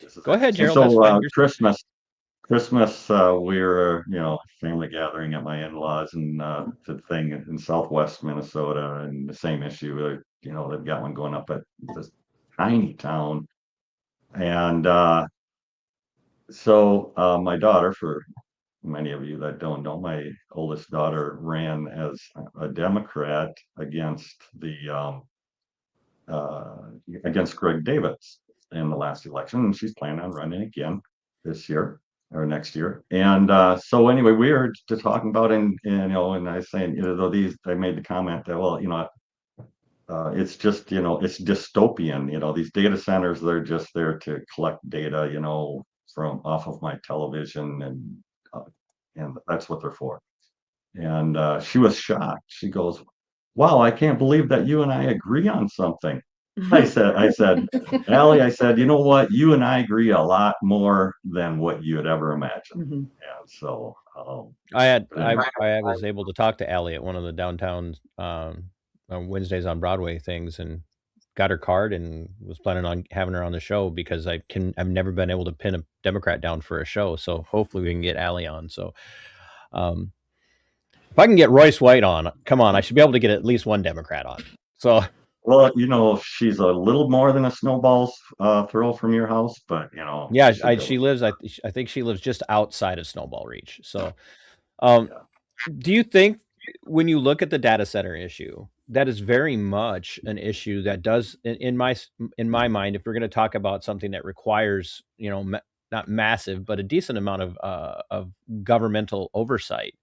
is Go ahead, interesting. Gerald. That's So fine. Christmas, we were, family gathering at my in-laws and the thing in Southwest Minnesota, and the same issue. They've got one going up at this tiny town, and so my daughter, for many of you that don't know, my oldest daughter ran as a Democrat uh, against Greg Davis in the last election, and she's planning on running again this year or next year. And so anyway, we were just talking about, and I was saying, I made the comment that, well, it's just, it's dystopian. These data centers, they're just there to collect data, from off of my television, and that's what they're for. And she was shocked. She goes, "Wow, I can't believe that you and I agree on something." I said, Allie, I said, you know what? You and I agree a lot more than what you had ever imagined. Mhm. And so, I was able to talk to Allie at one of the downtown on Wednesdays on Broadway things, and got her card and was planning on having her on the show, because I've never been able to pin a Democrat down for a show. So hopefully we can get Allie on. So if I can get Royce White on, come on, I should be able to get at least one Democrat on. So well, she's a little more than a snowball's throw from your house, but yeah, she lives. I think she lives just outside of Snowball Reach. So, yeah. do you think, when you look at the data center issue, that is very much an issue that does, in my mind, if we're going to talk about something that requires, not massive, but a decent amount of governmental oversight,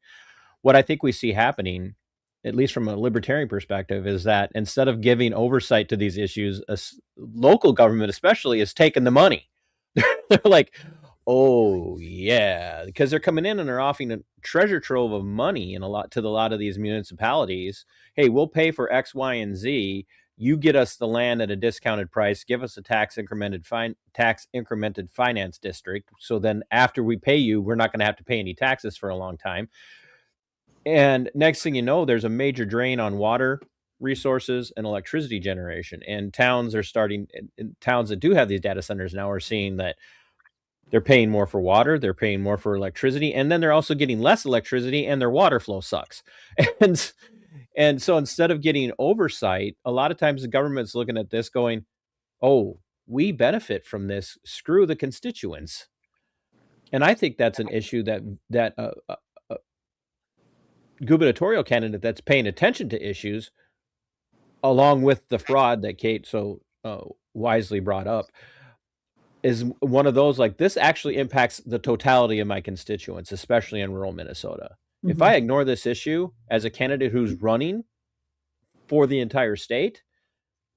what I think we see happening, at least from a libertarian perspective, is that instead of giving oversight to these issues, local government especially is taking the money. They're like, oh yeah, because they're coming in and they're offering a treasure trove of money to a lot of these municipalities. Hey, we'll pay for X, Y, and Z. You get us the land at a discounted price. Give us a tax incremented finance district. So then, after we pay you, we're not going to have to pay any taxes for a long time. And next thing you know, there's a major drain on water resources and electricity generation. And towns that do have these data centers now are seeing that they're paying more for water, they're paying more for electricity, and then they're also getting less electricity, and their water flow sucks. And so instead of getting oversight, a lot of times the government's looking at this going, oh, we benefit from this, screw the constituents. And I think that's an issue that gubernatorial candidate that's paying attention to issues, along with the fraud that Kate so wisely brought up, is one of those, like, this actually impacts the totality of my constituents, especially in rural Minnesota. Mm-hmm. If I ignore this issue as a candidate who's running for the entire state,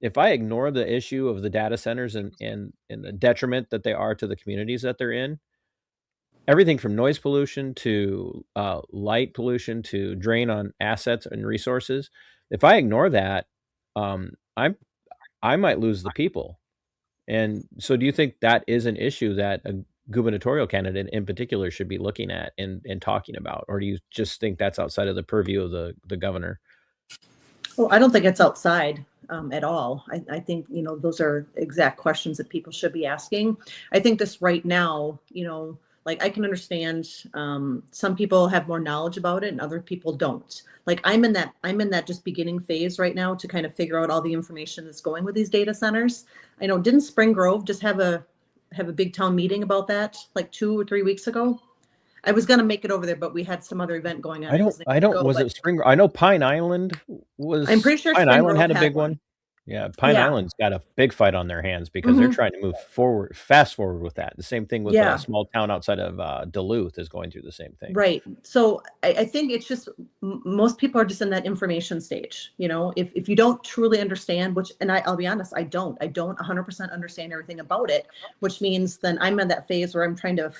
if I ignore the issue of the data centers and the detriment that they are to the communities that they're in, everything from noise pollution to light pollution to drain on assets and resources, if I ignore that, I might lose the people. And so do you think that is an issue that a gubernatorial candidate in particular should be looking at and talking about? Or do you just think that's outside of the purview of the governor? Well, I don't think it's outside at all. I think, those are exact questions that people should be asking. I think this right now, like, I can understand some people have more knowledge about it and other people don't. Like, I'm in that just beginning phase right now to kind of figure out all the information that's going with these data centers. I know, didn't Spring Grove just have a big town meeting about that like 2 or 3 weeks ago? I was gonna make it over there, but we had some other event going on. Was it Spring? I know Pine Island was. I'm pretty sure Pine Spring Island Grove had a big one. Yeah, Pine Island's got a big fight on their hands because they're trying to move fast forward with that. The same thing with a small town outside of Duluth is going through the same thing. Right. So I think it's just most people are just in that information stage. If you don't truly understand, and I'll be honest, I don't 100% understand everything about it, which means then I'm in that phase where I'm trying to,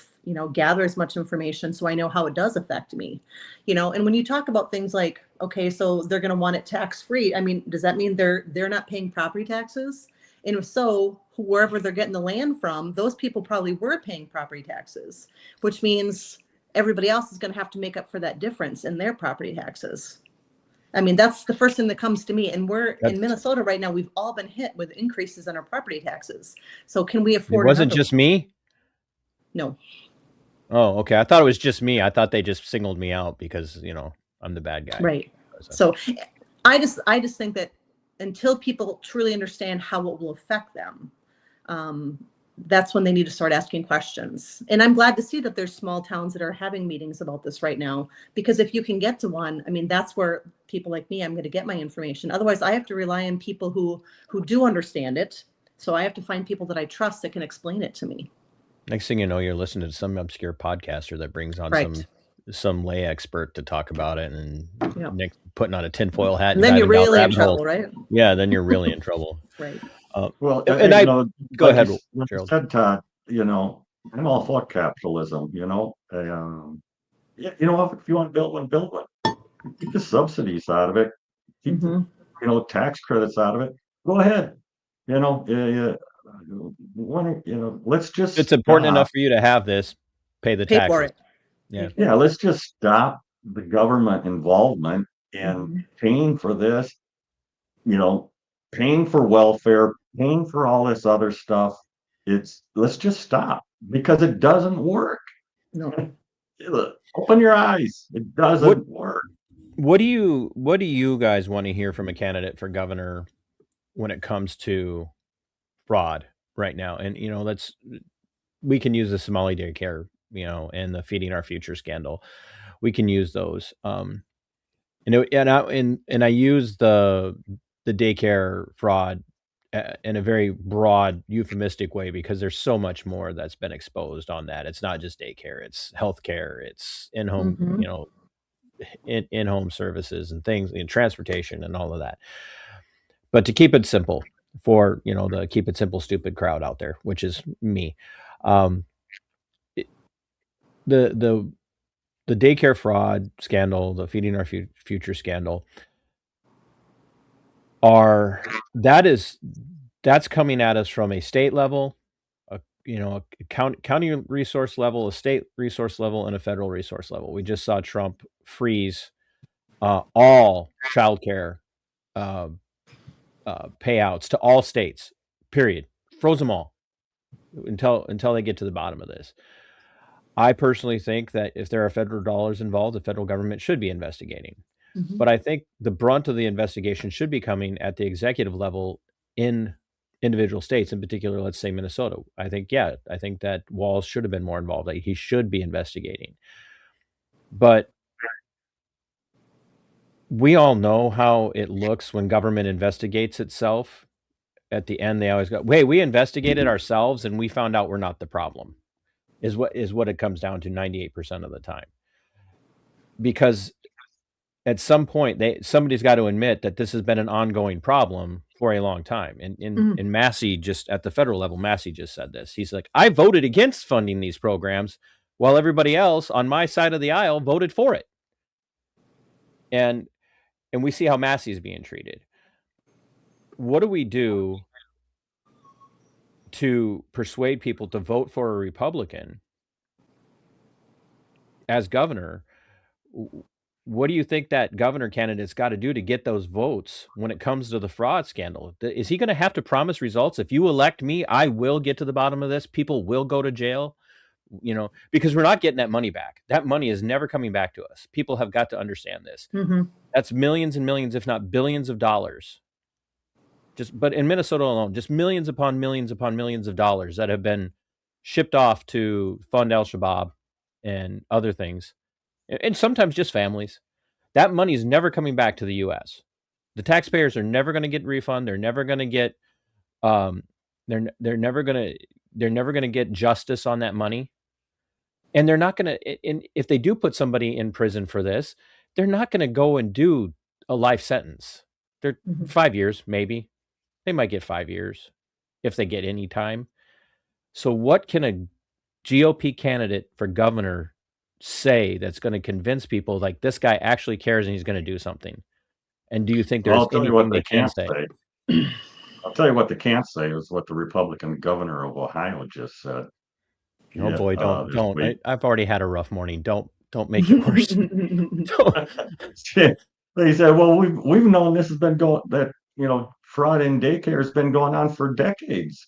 gather as much information so I know how it does affect me, and when you talk about things like, okay, so they're going to want it tax free. I mean, does that mean they're not paying property taxes? And if so, wherever they're getting the land from, those people probably were paying property taxes, which means everybody else is going to have to make up for that difference in their property taxes. I mean, that's the first thing that comes to me. And we're in Minnesota right now, we've all been hit with increases in our property taxes. So can we afford? It wasn't just me? No. Oh, okay. I thought it was just me. I thought they just singled me out because, you know, I'm the bad guy. Right. So I just think that until people truly understand how it will affect them, that's when they need to start asking questions. And I'm glad to see that there's small towns that are having meetings about this right now, because if you can get to one, I mean, that's where people like me, I'm going to get my information. Otherwise, I have to rely on people who do understand it. So I have to find people that I trust that can explain it to me. Next thing you know, you're listening to some obscure podcaster that brings on Right. some lay expert to talk about it, and Yeah. Nick putting on a tinfoil hat. And then you're diving down really in rabbit hole. trouble, right? Yeah, then you're really in trouble. Right. Well, and you I know, go like ahead, you Gerald. said, Todd, you know, I'm all for capitalism, you know. Yeah, you know, if you want to build one, build one. Keep the subsidies out of it. Keep the, you know, tax credits out of it. Go ahead. You know, you know, let's just. It's important enough for you to have this. Pay the taxes. For it. Yeah, let's just stop the government involvement in paying for this. You know, paying for welfare, paying for all this other stuff. Let's just stop, because it doesn't work. No. Open your eyes. It doesn't work. What do you guys want to hear from a candidate for governor when it comes to fraud right now? And, you know, we can use the Somali daycare, you know, and the Feeding Our Future scandal. We can use those. And I use the daycare fraud in a very broad, euphemistic way, because there's so much more that's been exposed on that. It's not just daycare; it's healthcare, it's in-home, you know, in-home services and things, and transportation and all of that. But to keep it simple for, you know, the keep it simple, stupid crowd out there, which is me, the daycare fraud scandal, the Feeding Our Future scandal, that's coming at us from a state level, you know, a county resource level, a state resource level, and a federal resource level. We just saw Trump freeze all childcare payouts to all states. Period. Froze them all until they get to the bottom of this. I personally think that if there are federal dollars involved, the federal government should be investigating. But I think the brunt of the investigation should be coming at the executive level in individual states, in particular, let's say Minnesota. I think that Walz should have been more involved. Like, he should be investigating. But we all know how it looks when government investigates itself. At the end, they always go, "Wait, we investigated ourselves and we found out we're not the problem," is what it comes down to 98% of the time. Because at some point, somebody's got to admit that this has been an ongoing problem for a long time. And Massey, just at the federal level, Massey just said this. He's like, I voted against funding these programs while everybody else on my side of the aisle voted for it. And we see how Massey's being treated. What do we do to persuade people to vote for a Republican as governor? What do you think that governor candidate's got to do to get those votes when it comes to the fraud scandal? Is he going to have to promise results? If you elect me, I will get to the bottom of this. People will go to jail, you know, because we're not getting that money back. That money is never coming back to us. People have got to understand this. That's millions and millions, if not billions of dollars. But in Minnesota alone, just millions upon millions upon millions of dollars that have been shipped off to fund al-Shabaab and other things. And sometimes just families. That money is never coming back to the U.S. The taxpayers are never going to get refund. They're never going to get. They're never going to get justice on that money. And they're not going to. And if they do put somebody in prison for this, they're not going to go and do a life sentence. They're 5 years, maybe. They might get 5 years if they get any time. So what can a GOP candidate for governor say that's going to convince people like this guy actually cares and he's going to do something? And do you think there's anything they can say? I'll tell you what they can't say is what the Republican governor of Ohio just said. Oh Yeah, boy, this week. I've already had a rough morning. Don't make it worse. They said, well, we've known this has been going, that, fraud in daycare has been going on for decades.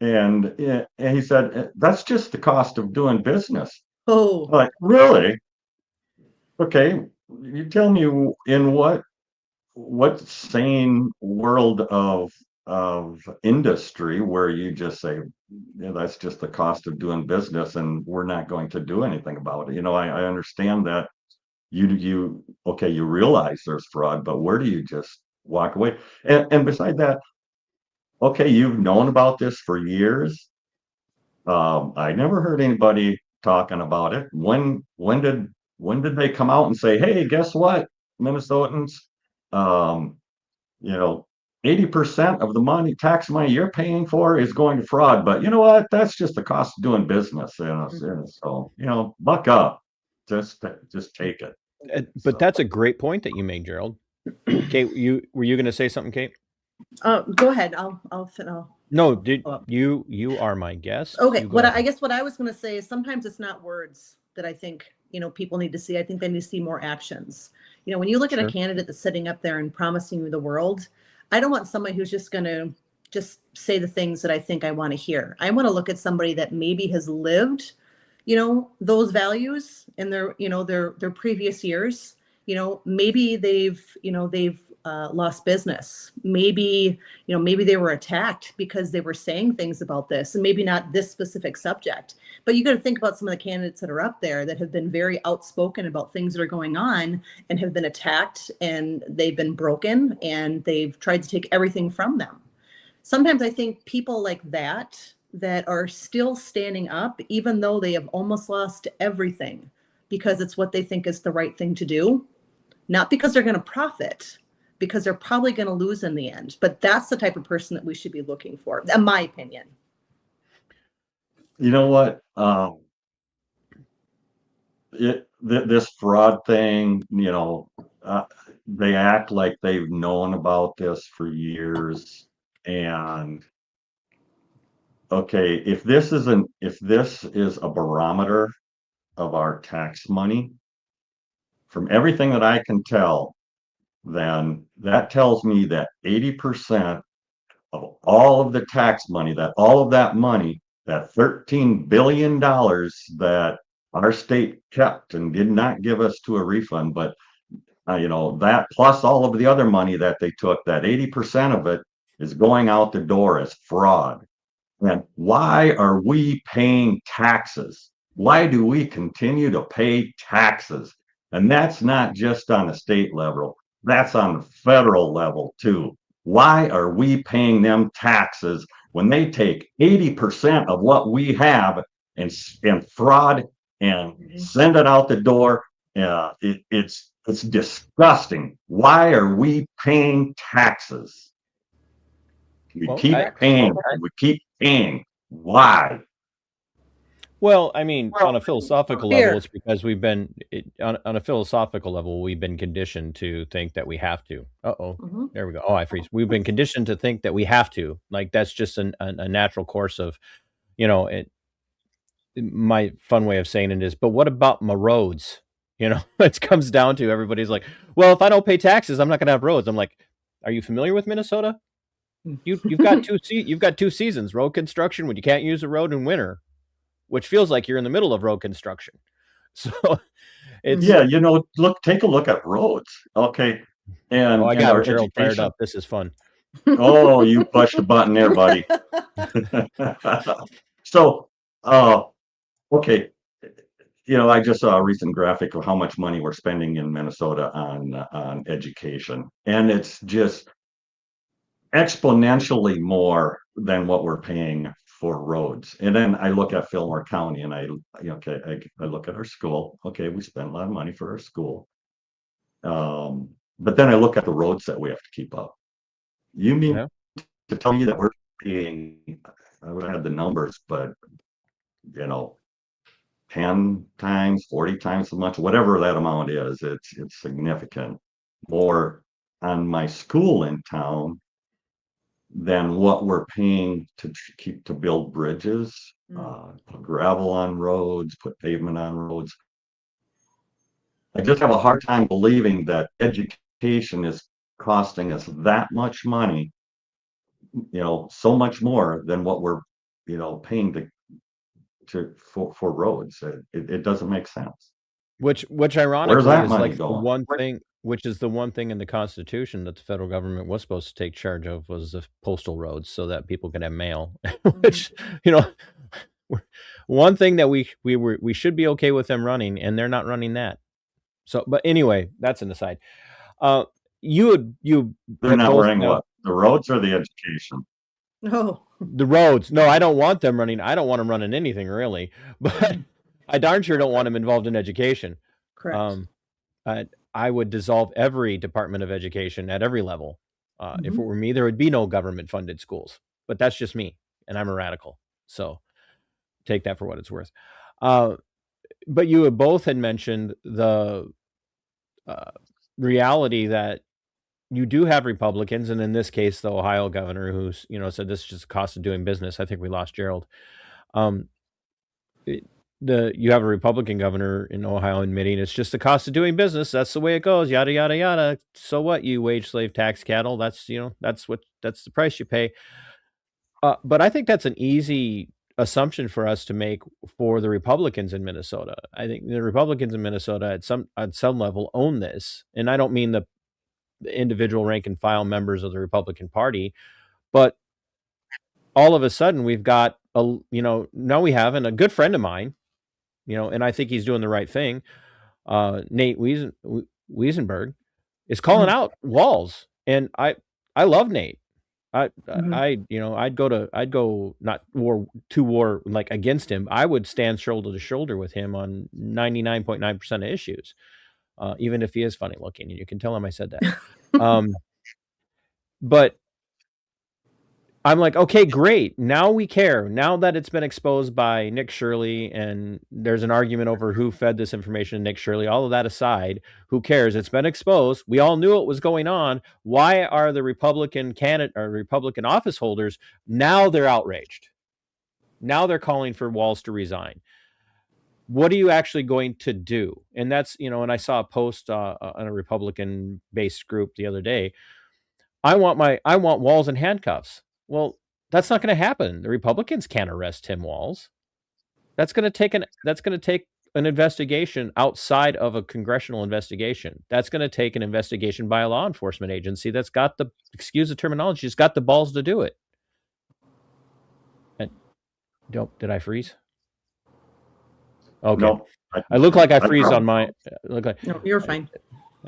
And he said, that's just the cost of doing business. Oh, Like, really? Okay, you tell me in what sane world of industry where you just say, yeah, that's just the cost of doing business and we're not going to do anything about it. I understand that you realize there's fraud, but where do you just walk away? And beside that, okay, you've known about this for years. I never heard anybody talking about it. When did they come out and say, hey, guess what, Minnesotans? Um, you know, 80% of the tax money you're paying for is going to fraud. But you know what? That's just the cost of doing business. So, buck up. Just take it. But So, that's a great point that you made, Gerald. Kate, were you going to say something, Kate? go ahead. I'll No, you are my guest. Okay. You I guess what I was going to say is sometimes it's not words that I think, people need to see. I think they need to see more actions. When you look at a Sure. candidate that's sitting up there and promising you the world, I don't want somebody who's just going to just say the things that I think I want to hear. I want to look at somebody that maybe has lived, those values in their previous years. Maybe they've lost business. Maybe they were attacked because they were saying things about this, and maybe not this specific subject. But you got to think about some of the candidates that are up there that have been very outspoken about things that are going on and have been attacked, and they've been broken, and they've tried to take everything from them. Sometimes I think people like that are still standing up, even though they have almost lost everything, because it's what they think is the right thing to do, not because they're going to profit, because they're probably going to lose in the end. But that's the type of person that we should be looking for, in my opinion. you know what? This fraud thing, they act like they've known about this for years. And okay, if this is a barometer of our tax money, from everything that I can tell, then that tells me that 80% of all of the tax money, that money, that $13 billion that our state kept and did not give us to a refund, but that plus all of the other money that they took, that 80% of it is going out the door as fraud. And why are we paying taxes? Why do we continue to pay taxes? And that's not just on the state level, that's on the federal level too. Why are we paying them taxes when they take 80% of what we have and fraud and send it out the door? It's disgusting. Why are we paying taxes? We keep paying. Why? Well, I mean, on a philosophical level, Fear. it's because on a philosophical level, we've been conditioned to think that we have to. There we go. Oh, I freeze. We've been conditioned to think that we have to. Like that's just a natural course of, it. My fun way of saying it is, but what about my roads? It comes down to everybody's like, well, if I don't pay taxes, I'm not going to have roads. I'm like, are you familiar with Minnesota? You've got two seasons, road construction when you can't use a road in winter, which feels like you're in the middle of road construction. So it's take a look at roads. Okay. And I got our Gerald fired education. up. This is fun. Oh, you pushed the button there, buddy. So, okay. I just saw a recent graphic of how much money we're spending in Minnesota on education, and it's just exponentially more than what we're paying for roads. And then I look at Fillmore County, and I look at our school. Okay, we spend a lot of money for our school, but then I look at the roads that we have to keep up. You mean to tell me that we're paying? I would have the numbers, but 10 times, 40 times as much, whatever that amount is, it's significant more on my school in town than what we're paying to build bridges, put gravel on roads, put pavement on roads. I just have a hard time believing that education is costing us that much money, so much more than what we're, paying for roads. It doesn't make sense. Which Where's ironically that is money like the going? one thing, which is the one thing in the Constitution that the federal government was supposed to take charge of was the postal roads so that people could have mail. Which, one thing that we should be okay with them running, and they're not running that. So, but anyway, that's an aside. You They're have not both running now what? The roads or the education? Oh, the roads. No, I don't want them running. I don't want them running anything really, but I darn sure don't want them involved in education. correct. I would dissolve every department of education at every level. If it were me, there would be no government funded schools, but that's just me, and I'm a radical. So take that for what it's worth. But you have both had mentioned the reality that you do have Republicans, and in this case, the Ohio governor, who's said this is just the cost of doing business. I think we lost Gerald. You have a Republican governor in Ohio admitting it's just the cost of doing business. That's the way it goes. Yada yada yada. So what? You wage slave tax cattle. That's that's the price you pay. But I think that's an easy assumption for us to make for the Republicans in Minnesota. I think the Republicans in Minnesota at some level own this, and I don't mean the individual rank and file members of the Republican Party, but all of a sudden we've got now we have, and a good friend of mine, and I think he's doing the right thing. Nate Wiesenberg is calling out walls, and I love Nate. I'd go not to war like against him. I would stand shoulder to shoulder with him on 99.9% of issues, even if he is funny looking, and you can tell him I said that. But I'm like, okay, great. Now we care. Now that it's been exposed by Nick Shirley, and there's an argument over who fed this information to Nick Shirley, all of that aside, who cares? It's been exposed. We all knew what was going on. Why are the Republican Republican office holders now they're outraged? Now they're calling for Walz to resign. What are you actually going to do? And that's, and I saw a post on a Republican-based group the other day. I want Walz in handcuffs. Well, that's not going to happen. The Republicans can't arrest Tim Walz. That's going to take an investigation outside of a congressional investigation. That's going to take an investigation by a law enforcement agency that's got the, excuse the terminology, has got the balls to do it. And did I freeze? Okay. Nope. I look like I freeze on my. No, you're fine.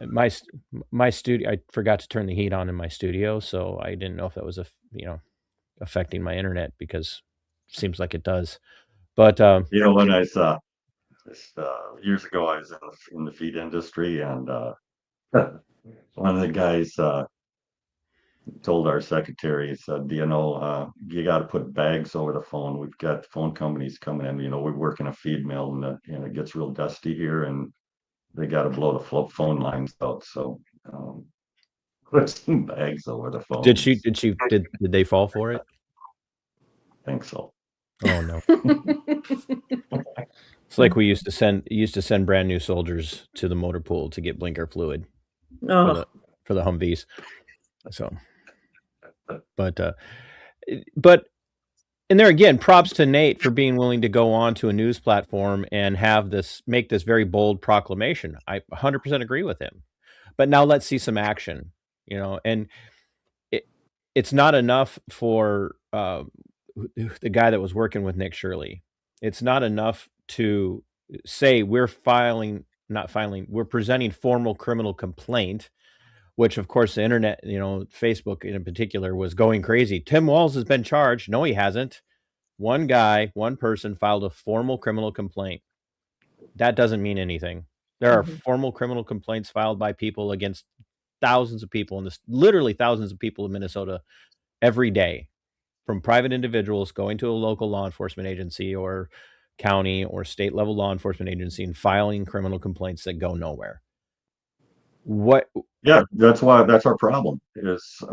My studio, I forgot to turn the heat on in my studio, so I didn't know if that was affecting my internet, because it seems like it does. But when I saw years ago, I was in the feed industry, and one of the guys told our secretary, he said, you got to put bags over the phone. We've got phone companies coming in. We work in a feed mill, and it gets real dusty here, and they got to blow the phone lines out. So put some bags over the phone. Did they fall for it? I think so. Oh no. It's like we used to send brand new soldiers to the motor pool to get blinker fluid for the Humvees. So, but and there again, props to Nate for being willing to go on to a news platform and make this very bold proclamation. I 100% agree with him. But now let's see some action, and it's not enough for the guy that was working with Nick Shirley. It's not enough to say we're presenting formal criminal complaint, which of course the internet, Facebook in particular, was going crazy. Tim Walz has been charged. No, he hasn't. One person filed a formal criminal complaint. That doesn't mean anything. There are formal criminal complaints filed by people against thousands of people literally thousands of people in Minnesota every day, from private individuals going to a local law enforcement agency or county or state level law enforcement agency and filing criminal complaints that go nowhere. Yeah, that's our problem is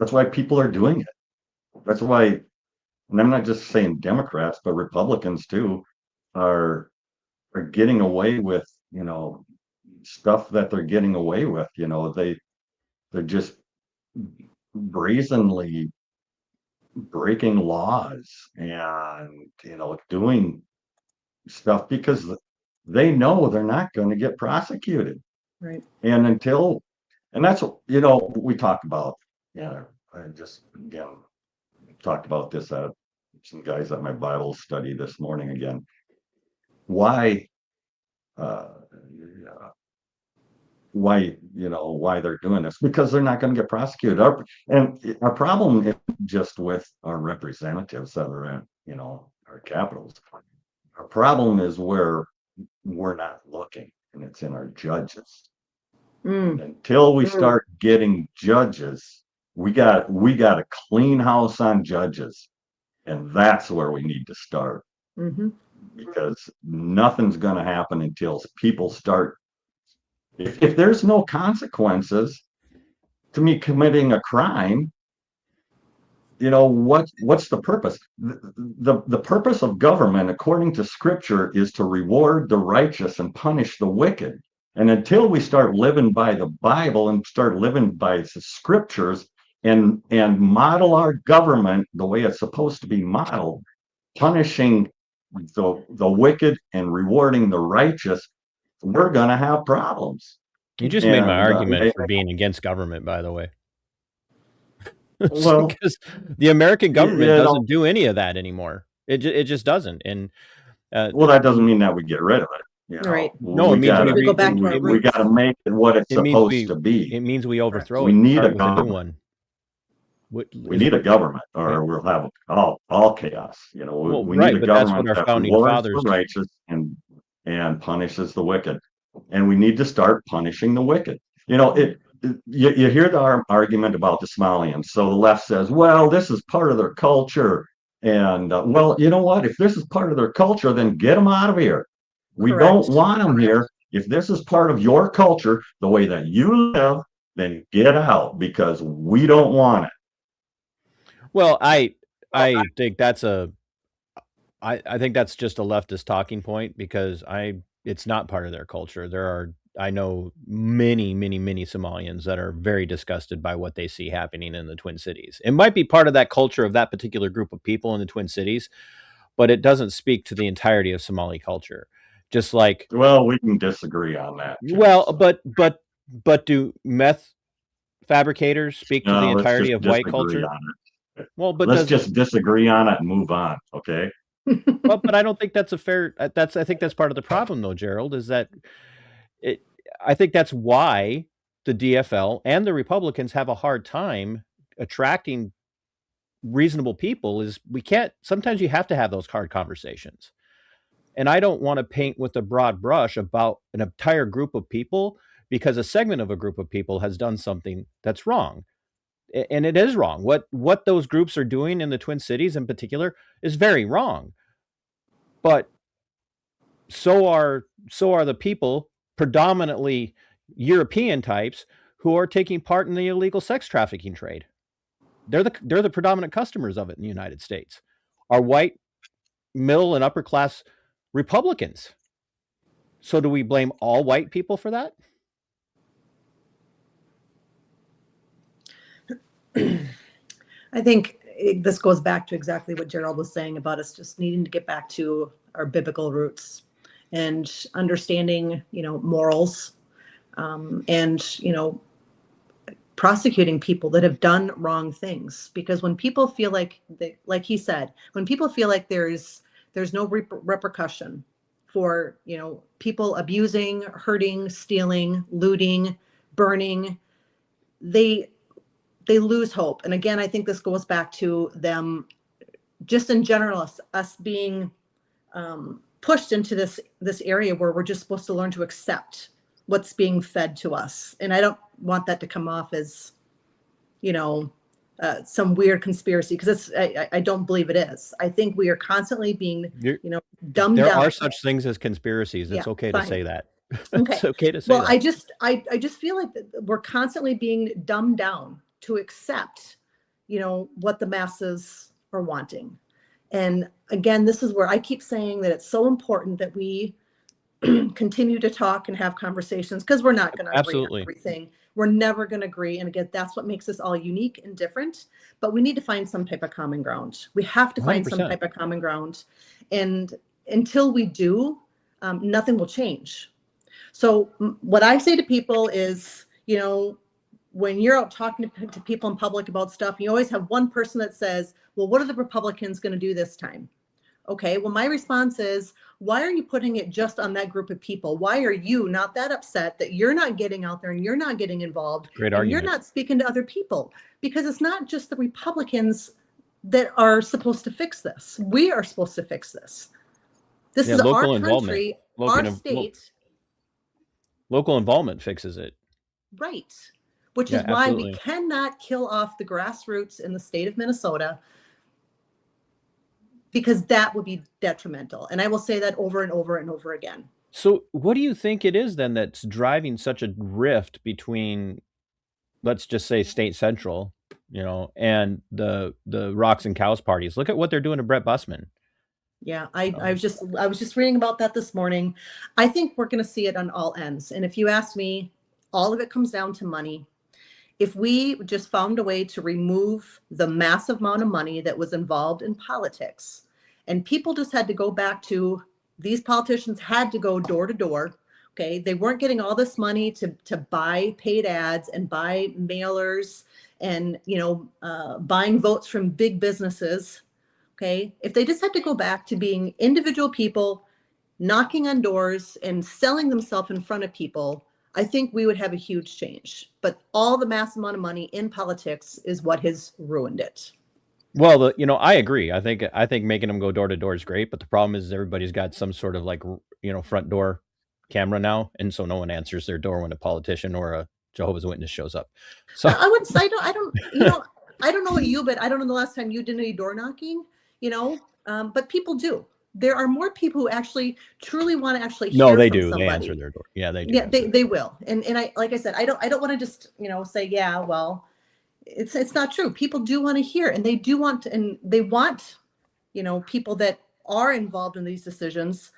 That's why people are doing it. That's why, and I'm not just saying Democrats, but Republicans too, are getting away with, stuff that they're getting away with. They're just brazenly breaking laws and, doing stuff because they know they're not going to get prosecuted. Right. And that's what, we talk about, I just, again, talked about this at some guys at my Bible study this morning again. Why, why they're doing this? Because they're not going to get prosecuted. Our problem isn't just with our representatives that are in, our capitals. Our problem is where we're not looking, and it's in our judges. Mm. Until we start getting judges, we got a clean house on judges, and that's where we need to start. Mm-hmm. Because nothing's going to happen until people start. If there's no consequences to me committing a crime, what's the purpose? The purpose of government, according to Scripture, is to reward the righteous and punish the wicked. And until we start living by the Bible and start living by the Scriptures and model our government the way it's supposed to be modeled, punishing the wicked and rewarding the righteous, we're going to have problems. You just made my argument for being against government, by the way. Well, because the American government doesn't do any of that anymore. It just doesn't. And well, that doesn't mean that we get rid of it. Right. No, it means we go back to our roots. We got to make it what it's supposed to be. It means we overthrow we it. need a new one. We need a government, or we'll have all chaos. We need a government that's what our founding fathers the righteous and punishes the wicked, and we need to start punishing the wicked. You hear the argument about the Somalians. So the left says, well, this is part of their culture. And well, you know what? If this is part of their culture, then get them out of here. We don't want them here. If this is part of your culture, the way that you live, then get out, because we don't want it. Well, I think that's I think that's just a leftist talking point, because it's not part of their culture. I know many Somalians that are very disgusted by what they see happening in the Twin Cities. It might be part of that culture of that particular group of people in the Twin Cities, but it doesn't speak to the entirety of Somali culture. Just like, well, we can disagree on that too, well, so. but do meth fabricators speak to the entirety of white culture? Well, but let's just disagree on it and move on, okay? But I don't think that's a fair. I think that's part of the problem, though, Gerald. Is that I think that's why the DFL and the Republicans have a hard time attracting reasonable people. Is we can't. Sometimes you have to have those hard conversations, and I don't want to paint with a broad brush about an entire group of people because a segment of a group of people has done something that's wrong. And it is wrong. What those groups are doing in the Twin Cities in particular is very wrong. But so are the people, predominantly European types, who are taking part in the illegal sex trafficking trade. They're the predominant customers of it in the United States. Are white, middle, and upper class Republicans. So do we blame all white people for that? I think this goes back to exactly what Gerald was saying about us just needing to get back to our biblical roots and understanding, morals, and, prosecuting people that have done wrong things. Because when people feel like he said, when people feel like there's no repercussion for, people abusing, hurting, stealing, looting, burning, they lose hope. And again, I think this goes back to them just in general, us being pushed into this area where we're just supposed to learn to accept what's being fed to us. And I don't want that to come off as, some weird conspiracy, because I don't believe it is. I think we are constantly being, dumbed down. There are such things as conspiracies. It's okay to say that. Okay. It's okay to say that. Well, I just feel like we're constantly being dumbed down to accept what the masses are wanting. And again, this is where I keep saying that it's so important that we continue to talk and have conversations, because we're not going to agree on Absolutely. everything. We're never going to agree. And again, that's what makes us all unique and different. But we need to find some type of common ground. We have to find some 100%. type of common ground. And until we do, nothing will change. So what I say to people is, when you're out talking to people in public about stuff, you always have one person that says, well, what are the Republicans going to do this time? Okay, well, my response is, why are you putting it just on that group of people? Why are you not that upset that you're not getting out there and you're not getting involved Great and argument. you're not speaking to other people? Because it's not just the Republicans that are supposed to fix this. We are supposed to fix this. This is our country, our state. Local involvement fixes it. Right. Which is why we cannot kill off the grassroots in the state of Minnesota, because that would be detrimental. And I will say that over and over and over again. So what do you think it is then that's driving such a rift between, let's just say, State Central, and the Rocks and Cows parties? Look at what they're doing to Brett Bussman. Yeah, I was just reading about that this morning. I think we're going to see it on all ends. And if you ask me, all of it comes down to money. If we just found a way to remove the massive amount of money that was involved in politics, and people just had to go back to, these politicians had to go door to door. Okay, they weren't getting all this money to buy paid ads and buy mailers and buying votes from big businesses. Okay, if they just had to go back to being individual people, knocking on doors and selling themselves in front of people, I think we would have a huge change. But all the massive amount of money in politics is what has ruined it. Well, I agree. I think making them go door to door is great, but the problem is everybody's got some sort of front door camera now, and so no one answers their door when a politician or a Jehovah's Witness shows up. So I wouldn't say, I don't know what you, but I don't know the last time you did any door knocking, but people do. There are more people who actually truly want to actually hear they from do. somebody. They answer their door. Yeah, they do. Yeah, they will. And I, like I said, I don't want to just, say, yeah, well, it's not true. People do want to hear, and they do want to, and they want, people that are involved in these decisions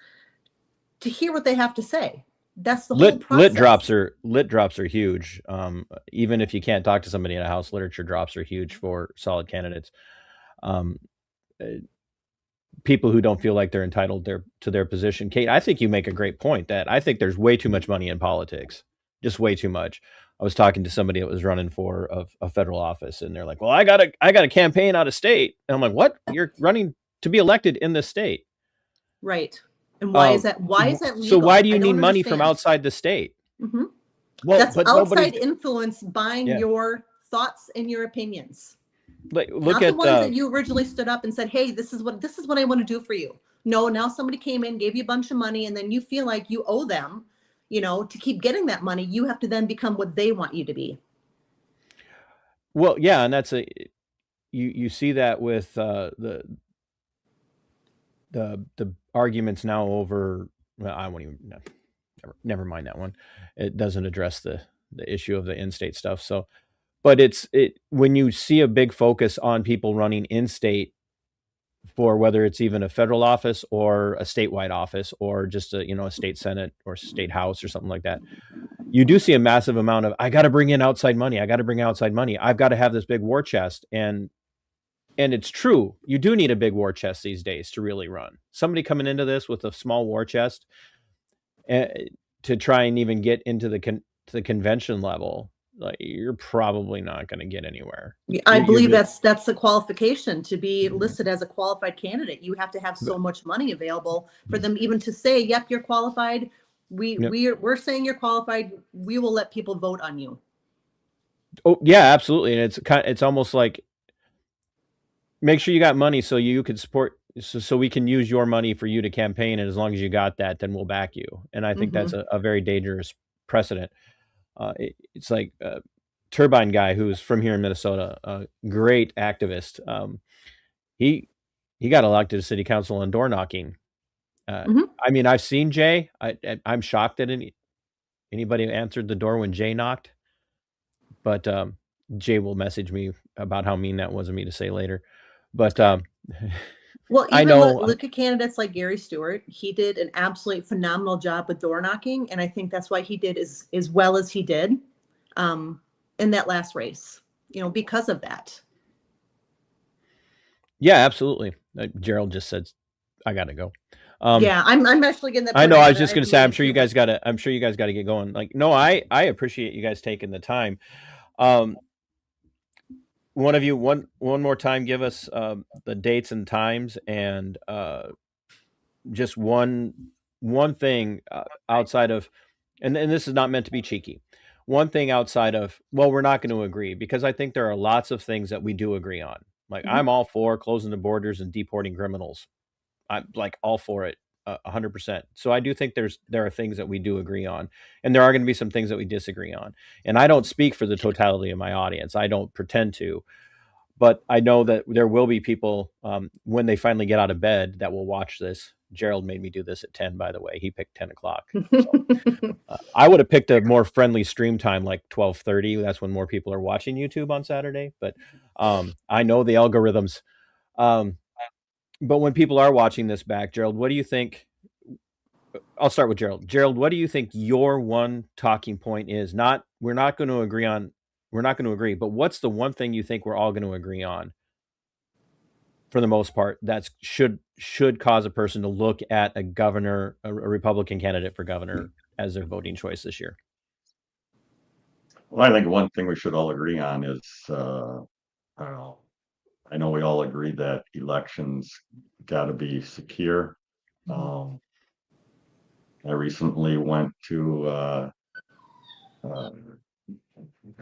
to hear what they have to say. That's the whole process. Lit drops are huge. Even if you can't talk to somebody in a house, literature drops are huge for solid candidates. People who don't feel like they're entitled to their position. Kate, I think you make a great point that I think there's way too much money in politics, just way too much. I was talking to somebody that was running for a federal office, and they're like, well, I got a campaign out of state. And I'm like, what? You're running to be elected in this state. Right. And why is that? Why is that legal? So why do you need money from outside the state? Mm-hmm. Well, that's outside influence buying your thoughts and your opinions. Look Not at the ones that you originally stood up and said, hey, this is what I want to do for you. No, now somebody came in, gave you a bunch of money, and then you feel like you owe them, to keep getting that money. You have to then become what they want you to be. Well, yeah, and that's you see that with the arguments now over. Well, I won't even. Never mind that one. It doesn't address the issue of the in-state stuff. So. But when you see a big focus on people running in-state for whether it's even a federal office or a statewide office or just a state senate or state house or something like that, you do see a massive amount of, I got to bring in outside money. I've got to have this big war chest. And it's true. You do need a big war chest these days to really run. Somebody coming into this with a small war chest to try and even get into the convention level, you're probably not going to get anywhere. I believe that's the qualification to be listed as a qualified candidate. You have to have so much money available for them even to say, yep, you're qualified. We're saying you're qualified. We will let people vote on you. Oh yeah, absolutely. And it's almost like, make sure you got money so you could support, so we can use your money for you to campaign. And as long as you got that, then we'll back you. And I think that's a very dangerous precedent. It's like Turbine guy who's from here in Minnesota, a great activist. He got elected to city council on door knocking. I mean, I've seen Jay. I'm shocked that anybody answered the door when Jay knocked. But Jay will message me about how mean that was of me to say later. But Well, I even know. look at candidates like Gary Stewart. He did an absolutely phenomenal job with door knocking, and I think that's why he did as well as he did in that last race. Because of that. Yeah, absolutely. Gerald just said, "I gotta go." Yeah, I'm actually getting that. I know. I was together. just gonna say, I'm sure you guys gotta get going. Like, no, I appreciate you guys taking the time. One of you, one more time, give us the dates and times, and just one thing outside of, and this is not meant to be cheeky. One thing outside of, well, we're not going to agree, because I think there are lots of things that we do agree on. Like, I'm all for closing the borders and deporting criminals. I'm like all for it, 100%. So I do think there are things that we do agree on, and there are going to be some things that we disagree on. And I don't speak for the totality of my audience. I don't pretend to, but I know that there will be people when they finally get out of bed that will watch this. Gerald made me do this at 10, by the way. He picked 10 o'clock. So, I would have picked a more friendly stream time, like 12:30. That's when more people are watching YouTube on Saturday. But I know the algorithms. But when people are watching this back, Gerald, what do you think? I'll start with Gerald. Gerald, what do you think your one talking point is? We're not going to agree, but what's the one thing you think we're all going to agree on, for the most part, that should cause a person to look at a governor, a Republican candidate for governor, as their voting choice this year? Well, I think one thing we should all agree on is, I don't know, I know we all agree that elections got to be secure. I recently went to an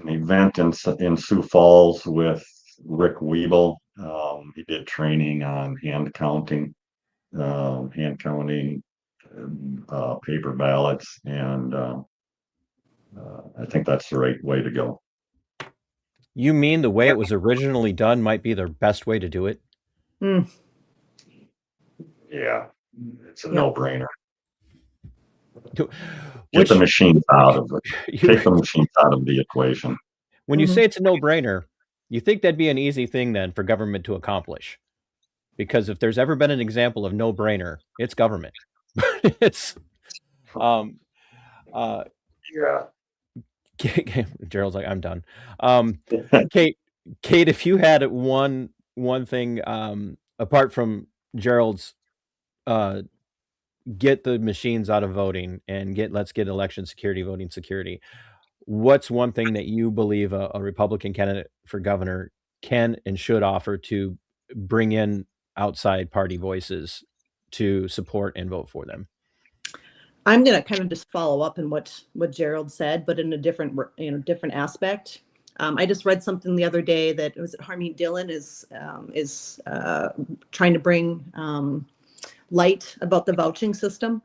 event in Sioux Falls with Rick Weeble. He did training on hand counting paper ballots, and I think that's the right way to go. You mean the way it was originally done might be the best way to do it? Yeah, it's a no-brainer. Get Which, the machines out of it. Take the machines out of the equation. When you say it's a no-brainer, you think that'd be an easy thing then for government to accomplish? Because if there's ever been an example of no-brainer, it's government. It's Yeah. Gerald's like, I'm done. Kate, if you had one thing apart from Gerald's get the machines out of voting and let's get election security, voting security, what's one thing that you believe a Republican candidate for governor can and should offer to bring in outside party voices to support and vote for them? I'm going to kind of just follow up on what Gerald said, but in a different aspect. I just read something the other day that Harmeet Dillon is trying to bring light about the vouching system.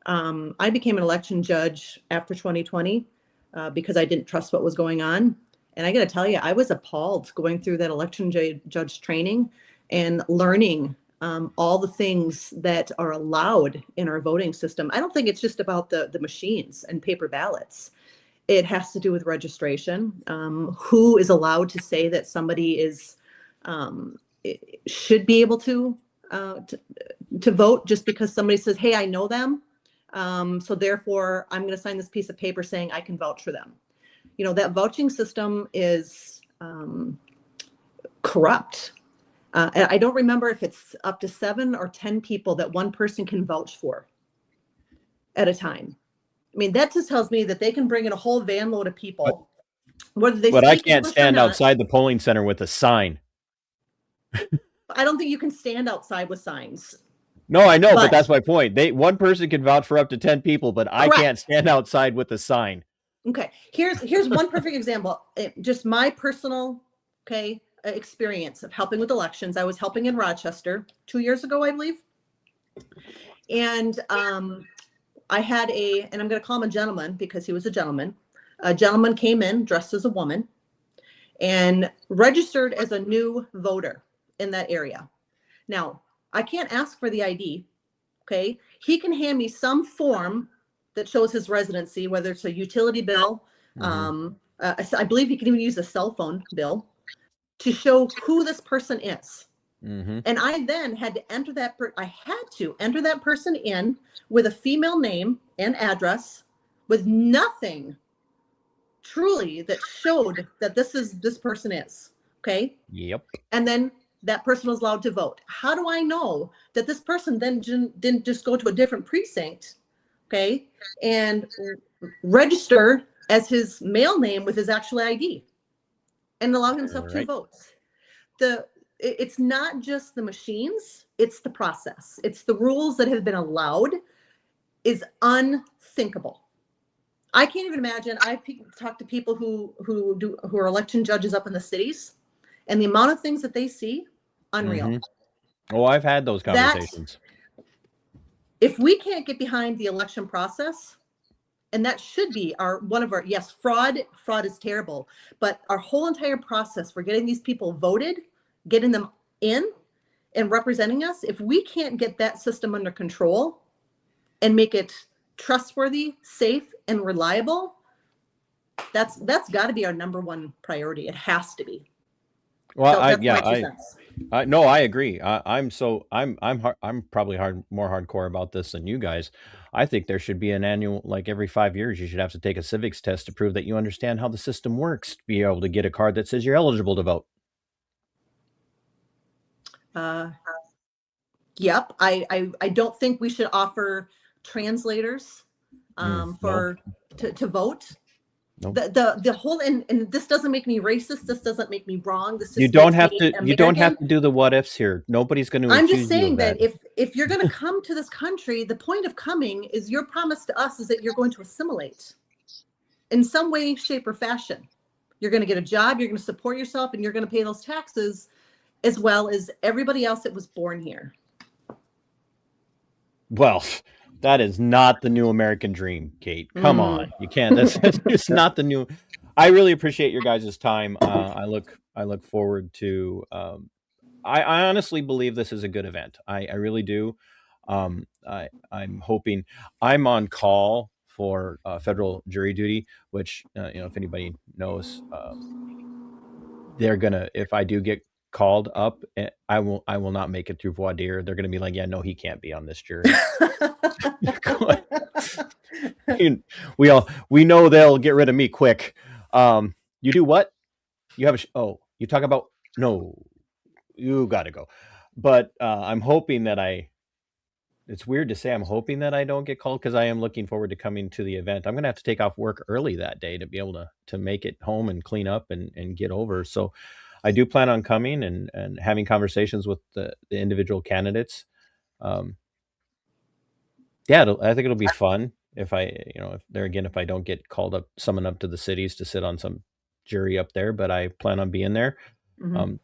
I became an election judge after 2020 because I didn't trust what was going on. And I got to tell you, I was appalled going through that election judge training and learning all the things that are allowed in our voting system. I don't think it's just about the machines and paper ballots. It has to do with registration. Who is allowed to say that somebody should be able to vote just because somebody says, hey, I know them. So therefore, I'm going to sign this piece of paper saying I can vouch for them. That vouching system is corrupt. I don't remember if it's up to 7 or 10 people that one person can vouch for at a time. I mean, that just tells me that they can bring in a whole van load of people, whether they But I speak can't English stand or not. outside the polling center with a sign. I don't think you can stand outside with signs. No, I know, but that's my point. One person can vouch for up to 10 people, but I can't stand outside with a sign. Okay, here's one perfect example. Just my personal experience of helping with elections. I was helping in Rochester 2 years ago, I believe, and I had and I'm going to call him a gentleman because he was a gentleman. A gentleman came in dressed as a woman and registered as a new voter in that area. Now, I can't ask for the ID. Okay, he can hand me some form that shows his residency, whether it's a utility bill, I believe you can even use a cell phone, Bill, to show who this person is. Mm-hmm. And I then had to enter that. I had to enter that person in with a female name and address, with nothing truly that showed that this person is. Okay. Yep. And then that person was allowed to vote. How do I know that this person then didn't just go to a different precinct, okay, and register as his male name with his actual ID and allow himself 2 votes? It's not just the machines, it's the process. It's the rules that have been allowed is unthinkable. I can't even imagine. I've talked to people who are election judges up in the cities, and the amount of things that they see, unreal. Mm-hmm. Oh, I've had those conversations. If we can't get behind the election process, and that should be one of our, yes, fraud is terrible, but our whole entire process for getting these people voted, getting them in and representing us, if we can't get that system under control and make it trustworthy, safe, and reliable, that's got to be our number one priority. It has to be. Well, so no, I agree. I'm probably more hardcore about this than you guys. I think there should be an annual, like every 5 years, you should have to take a civics test to prove that you understand how the system works to be able to get a card that says you're eligible to vote. Yep. I don't think we should offer translators to vote. Nope. The whole, and this doesn't make me racist. This doesn't make me wrong. This you don't have to do the what ifs here. Nobody's going to. I'm just saying that if you're going to come to this country, the point of coming is your promise to us is that you're going to assimilate in some way, shape, or fashion. You're going to get a job. You're going to support yourself, and you're going to pay those taxes as well as everybody else that was born here. Well, that is not the new American dream, Kate. Come on, you can't. That's just not the new. I really appreciate your guys' time. I look forward to. I honestly believe this is a good event. I really do. I'm hoping. I'm on call for federal jury duty, which if anybody knows, they're gonna. If I do get called up, I will not make it through voir dire. They're gonna be like, yeah, no, he can't be on this jury. We know they'll get rid of me quick. You do what? You have you talk about, no, you got to go. But I'm hoping that it's weird to say I'm hoping that I don't get called, because I am looking forward to coming to the event. I'm going to have to take off work early that day to be able to make it home and clean up and get over. So I do plan on coming and having conversations with the individual candidates. Yeah, I think it'll be fun if if I don't get summoned up to the cities to sit on some jury up there, but I plan on being there. Mm-hmm.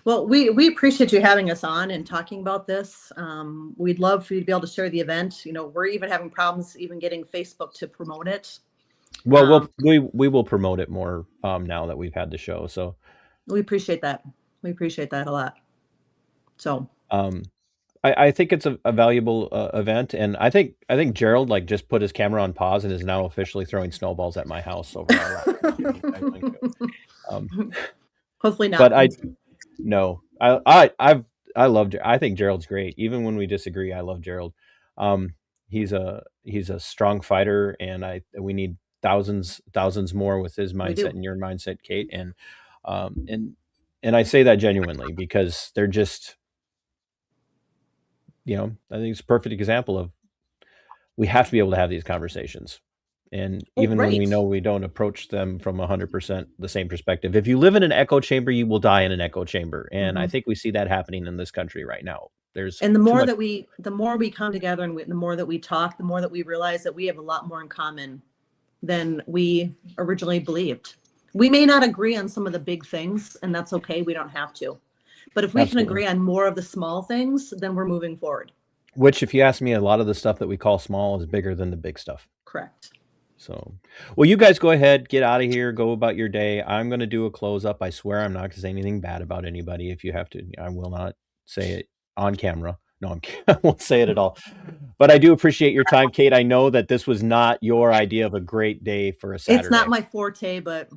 Well, we appreciate you having us on and talking about this. We'd love for you to be able to share the event. We're even having problems even getting Facebook to promote it. Well, we will promote it more now that we've had the show. So we appreciate that. We appreciate that a lot. So I think it's a valuable event, and I think Gerald just put his camera on pause and is now officially throwing snowballs at my house over hopefully not. But I love. I think Gerald's great. Even when we disagree, I love Gerald. He's a strong fighter, and we need thousands more with his mindset and your mindset, Kate. And I say that genuinely, because they're just. I think it's a perfect example of, we have to be able to have these conversations. And even when we know we don't approach them from 100% the same perspective. If you live in an echo chamber, you will die in an echo chamber. And I think we see that happening in this country right now. And the more we come together and the more that we talk, the more that we realize that we have a lot more in common than we originally believed. We may not agree on some of the big things, and that's okay. We don't have to. But if we can agree on more of the small things, then we're moving forward. Which, if you ask me, a lot of the stuff that we call small is bigger than the big stuff. Correct. So, well, you guys go ahead, get out of here, go about your day. I'm going to do a close up. I swear I'm not going to say anything bad about anybody. If you have to, I will not say it on camera. No, I won't say it at all. But I do appreciate your time, Kate. I know that this was not your idea of a great day for a Saturday. It's not my forte, but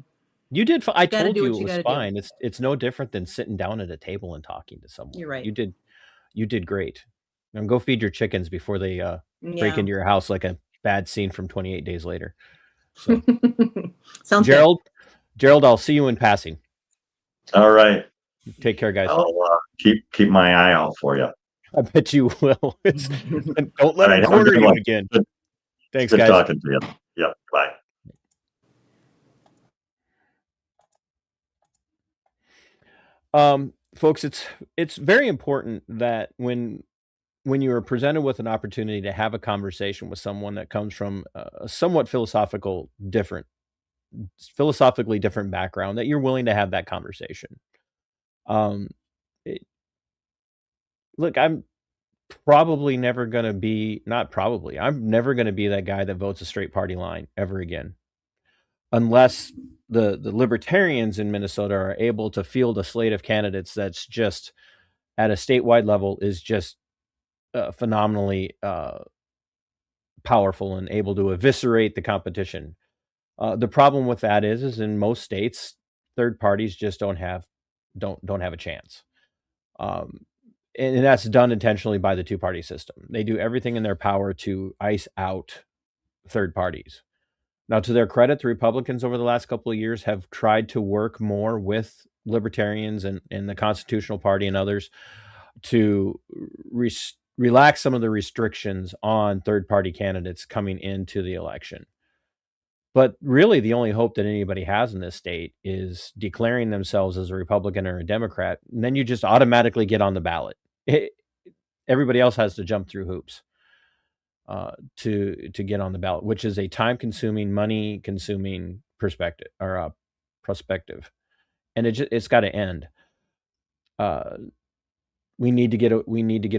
you did. I gotta told do you what it you was gotta do. fine. It's no different than sitting down at a table and talking to someone. You're right. You did great. Now go feed your chickens before they break Yeah. into your house like a bad scene from 28 Days Later. So Sounds Gerald, I'll see you in passing. All right. Take care, guys. I'll keep my eye out for you. I bet you will. Don't let All right, him have a corner good you one. again. Good- Thanks, Good guys. talking to you. Yep. Bye. Folks, it's very important that when you are presented with an opportunity to have a conversation with someone that comes from a somewhat philosophically different background, that you're willing to have that conversation. Look, I'm never going to be that guy that votes a straight party line ever again, unless the libertarians in Minnesota are able to field a slate of candidates that's just at a statewide level is just phenomenally powerful and able to eviscerate the competition. The problem with that is in most states, third parties just don't have a chance. And that's done intentionally by the two-party system. They do everything in their power to ice out third parties. Now, to their credit, the Republicans over the last couple of years have tried to work more with libertarians and the Constitutional Party and others to relax some of the restrictions on third-party candidates coming into the election. But really, the only hope that anybody has in this state is declaring themselves as a Republican or a Democrat, and then you just automatically get on the ballot. Everybody else has to jump through hoops to get on the ballot, which is a time-consuming, money-consuming perspective, and it's got to end. We need to get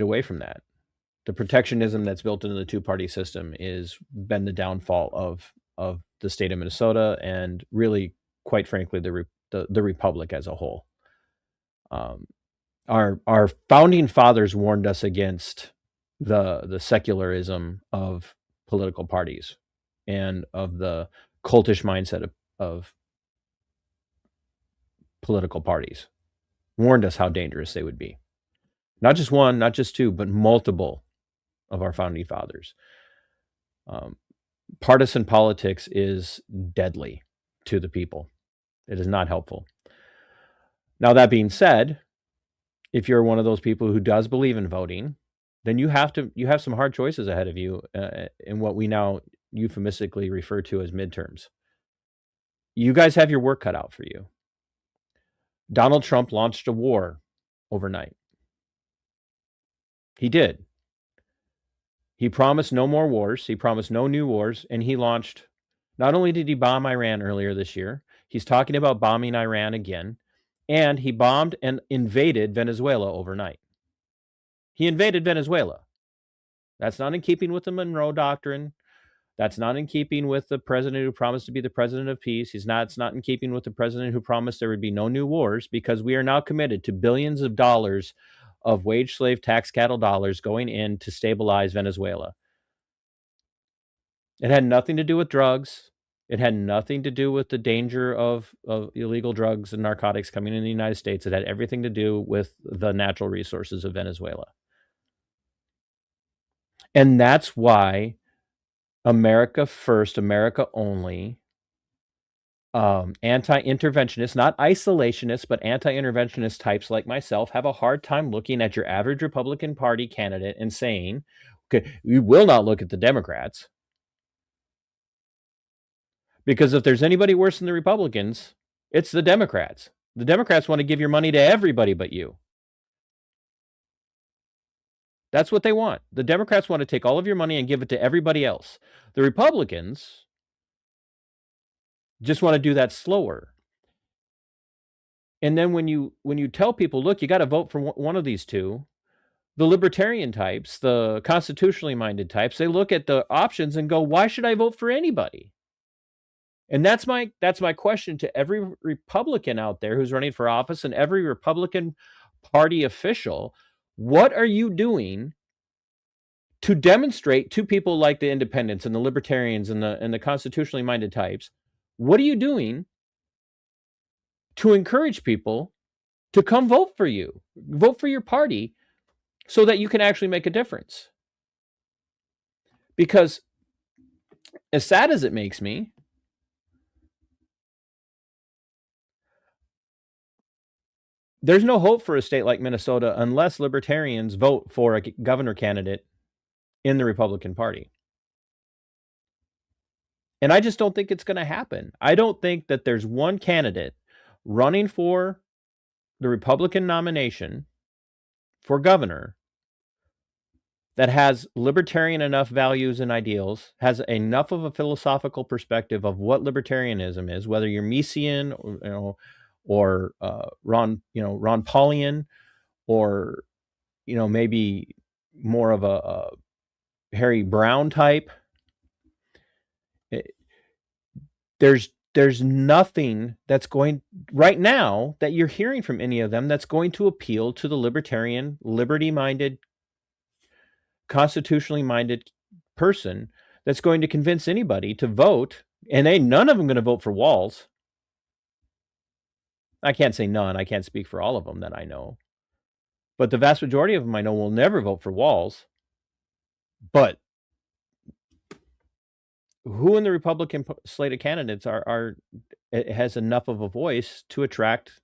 away from that. The protectionism that's built into the two-party system is been the downfall of the state of Minnesota and really, quite frankly, the republic as a whole. Our founding fathers warned us against the secularism of political parties and of the cultish mindset of political parties. Warned us how dangerous they would be. Not just one, not just two, but multiple of our founding fathers. Partisan politics is deadly to the people. It is not helpful. Now, that being said, if you're one of those people who does believe in voting, then you have some hard choices ahead of you in what we now euphemistically refer to as midterms. You guys have your work cut out for you. Donald Trump launched a war overnight. He did. He promised no more wars. He promised no new wars. And he launched, not only did he bomb Iran earlier this year, he's talking about bombing Iran again. And he bombed and invaded Venezuela overnight. He invaded Venezuela. That's not in keeping with the Monroe Doctrine. That's not in keeping with the president who promised to be the president of peace. It's not in keeping with the president who promised there would be no new wars, because we are now committed to billions of dollars of wage slave tax cattle dollars going in to stabilize Venezuela. It had nothing to do with drugs. It had nothing to do with the danger of illegal drugs and narcotics coming in the United States. It had everything to do with the natural resources of Venezuela. And that's why America first, America only, anti-interventionist, not isolationist, but anti-interventionist types like myself have a hard time looking at your average Republican Party candidate and saying, okay, we will not look at the Democrats. Because if there's anybody worse than the Republicans, it's the Democrats. The Democrats want to give your money to everybody but you. That's what they want. The Democrats want to take all of your money and give it to everybody else. The Republicans just want to do that slower. And then when you tell people, look, you got to vote for one of these two, the libertarian types, the constitutionally minded types, they look at the options and go, why should I vote for anybody? And that's my question to every Republican out there who's running for office and every Republican Party official. What are you doing to demonstrate to people like the independents and the libertarians and the constitutionally minded types? What are you doing to encourage people to come vote for you, vote for your party, so that you can actually make a difference? Because as sad as it makes me, there's no hope for a state like Minnesota unless libertarians vote for a governor candidate in the Republican Party. And I just don't think it's going to happen. I don't think that there's one candidate running for the Republican nomination for governor that has libertarian enough values and ideals, has enough of a philosophical perspective of what libertarianism is, whether you're Misesian or Ron Paulian, or maybe more of a Harry Brown type. There's nothing that's going right now that you're hearing from any of them that's going to appeal to the libertarian, liberty-minded, constitutionally minded person that's going to convince anybody to vote. And none of them going to vote for Walz. I can't say none. I can't speak for all of them that I know. But the vast majority of them I know will never vote for Walz. But who in the Republican slate of candidates has enough of a voice to attract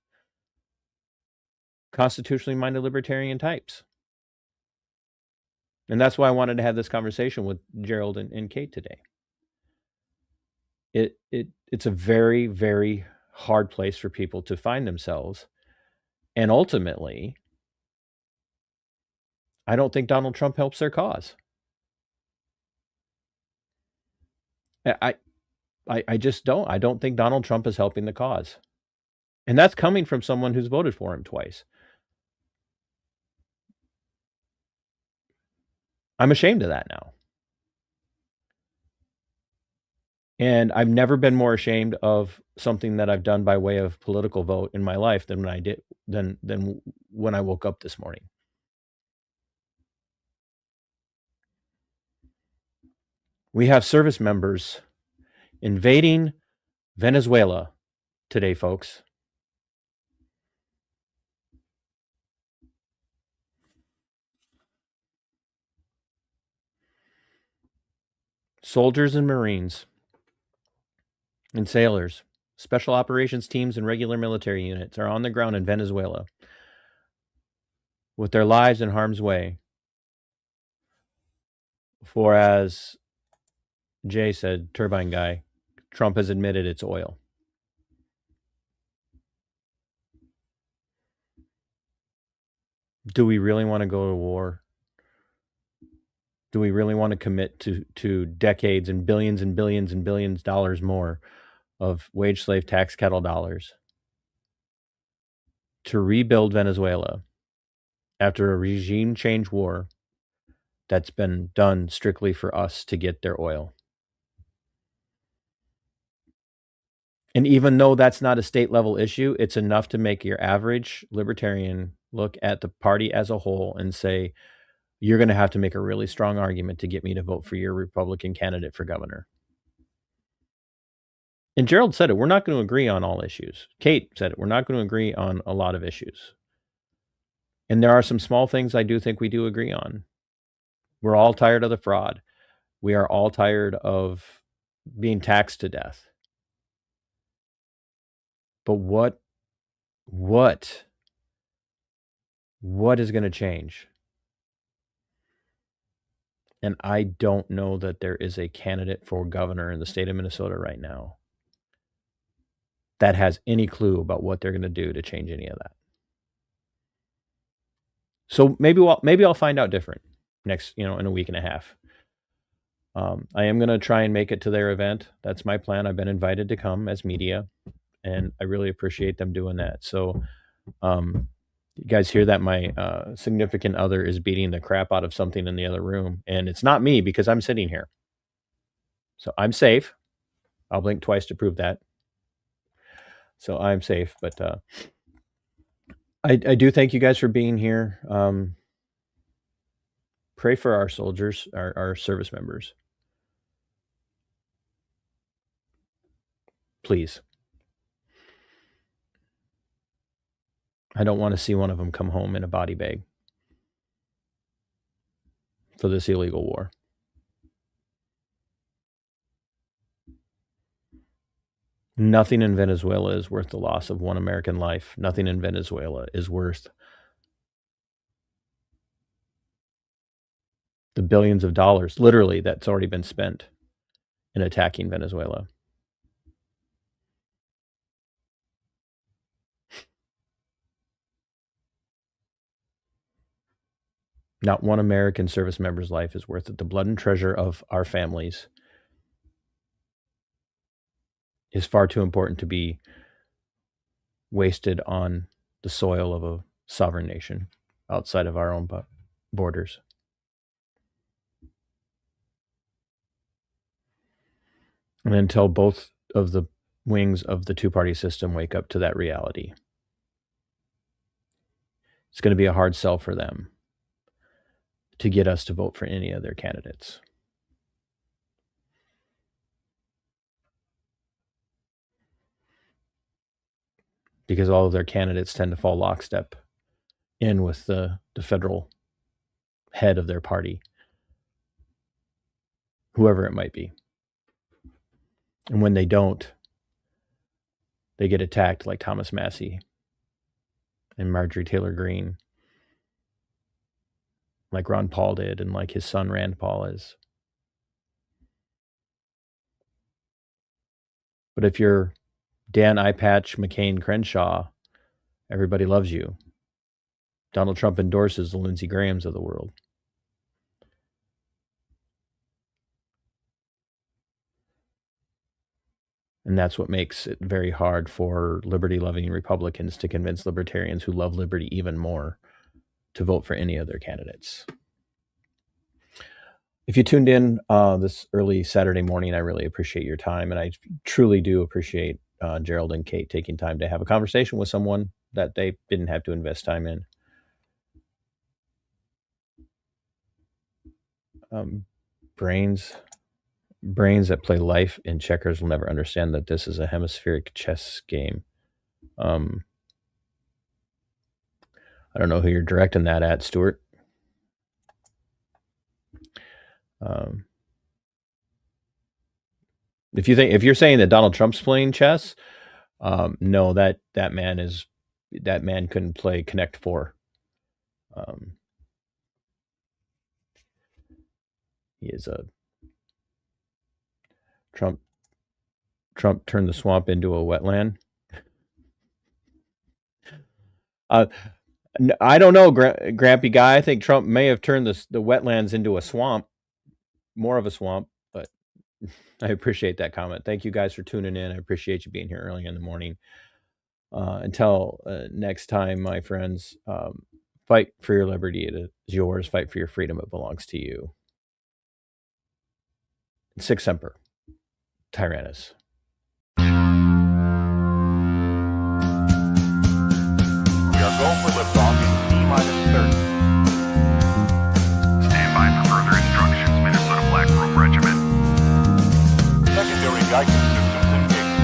constitutionally minded libertarian types? And that's why I wanted to have this conversation with Gerald and Kate today. It's a very, very hard place for people to find themselves. And ultimately, I don't think Donald Trump helps their cause. I just don't. I don't think Donald Trump is helping the cause. And that's coming from someone who's voted for him twice. I'm ashamed of that now. And I've never been more ashamed of something that I've done by way of political vote in my life than when I woke up this morning. We have service members invading Venezuela today, folks. Soldiers and Marines and sailors, special operations teams, and regular military units are on the ground in Venezuela with their lives in harm's way. For, as Jay said, turbine guy, Trump has admitted it's oil. Do we really want to go to war? Do we really want to commit to decades and billions and billions and billions of dollars more of wage slave tax cattle dollars to rebuild Venezuela after a regime change war that's been done strictly for us to get their oil? And even though that's not a state level issue, it's enough to make your average libertarian look at the party as a whole and say, you're going to have to make a really strong argument to get me to vote for your Republican candidate for governor. And Gerald said it, we're not going to agree on all issues. Kate said it, we're not going to agree on a lot of issues. And there are some small things I do think we do agree on. We're all tired of the fraud. We are all tired of being taxed to death. But what is going to change? And I don't know that there is a candidate for governor in the state of Minnesota right now that has any clue about what they're going to do to change any of that. So maybe I'll find out different next, in a week and a half. I am going to try and make it to their event. That's my plan. I've been invited to come as media, and I really appreciate them doing that. So, you guys hear that my significant other is beating the crap out of something in the other room, and it's not me because I'm sitting here. So I'm safe. I'll blink twice to prove that. So I'm safe, but I do thank you guys for being here. Pray for our soldiers, our service members. Please. I don't want to see one of them come home in a body bag for this illegal war. Nothing in Venezuela is worth the loss of one American life. Nothing in Venezuela is worth the billions of dollars, literally, that's already been spent in attacking Venezuela. Not one American service member's life is worth it. The blood and treasure of our families is far too important to be wasted on the soil of a sovereign nation outside of our own borders. And until both of the wings of the two-party system wake up to that reality, it's going to be a hard sell for them to get us to vote for any of their candidates. Because all of their candidates tend to fall lockstep in with the federal head of their party, whoever it might be. And when they don't, they get attacked like Thomas Massie and Marjorie Taylor Greene, like Ron Paul did, and like his son Rand Paul is. But if you're Dan Eyepatch McCain Crenshaw, everybody loves you. Donald Trump endorses the Lindsey Grahams of the world. And that's what makes it very hard for liberty-loving Republicans to convince libertarians who love liberty even more to vote for any of their candidates. If you tuned in this early Saturday morning, I really appreciate your time. And I truly do appreciate Gerald and Kate taking time to have a conversation with someone that they didn't have to invest time in. Brains that play life in checkers will never understand that this is a hemispheric chess game. I don't know who you're directing that at, Stuart. If you're saying that Donald Trump's playing chess, no, that man couldn't play Connect 4. He is a Trump turned the swamp into a wetland. I don't know, Grampy guy. I think Trump may have turned the wetlands into a swamp, more of a swamp, but I appreciate that comment. Thank you guys for tuning in. I appreciate you being here early in the morning. Until next time, my friends, fight for your liberty. It is yours. Fight for your freedom. It belongs to you. Sic Semper Tyrannis. We are going for liftoff in T-30. Stand by for further instructions, Minnesota Black Robe Regiment. Secondary guidance systems engaged.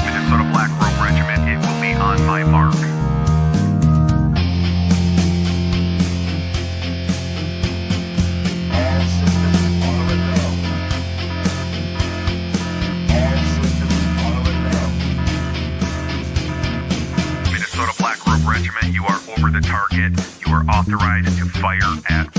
Minnesota Black Robe Regiment, it will be on my mark. All systems are a go. All systems are a go. Minnesota Black Robe Regiment, you are over the target. You are authorized to fire at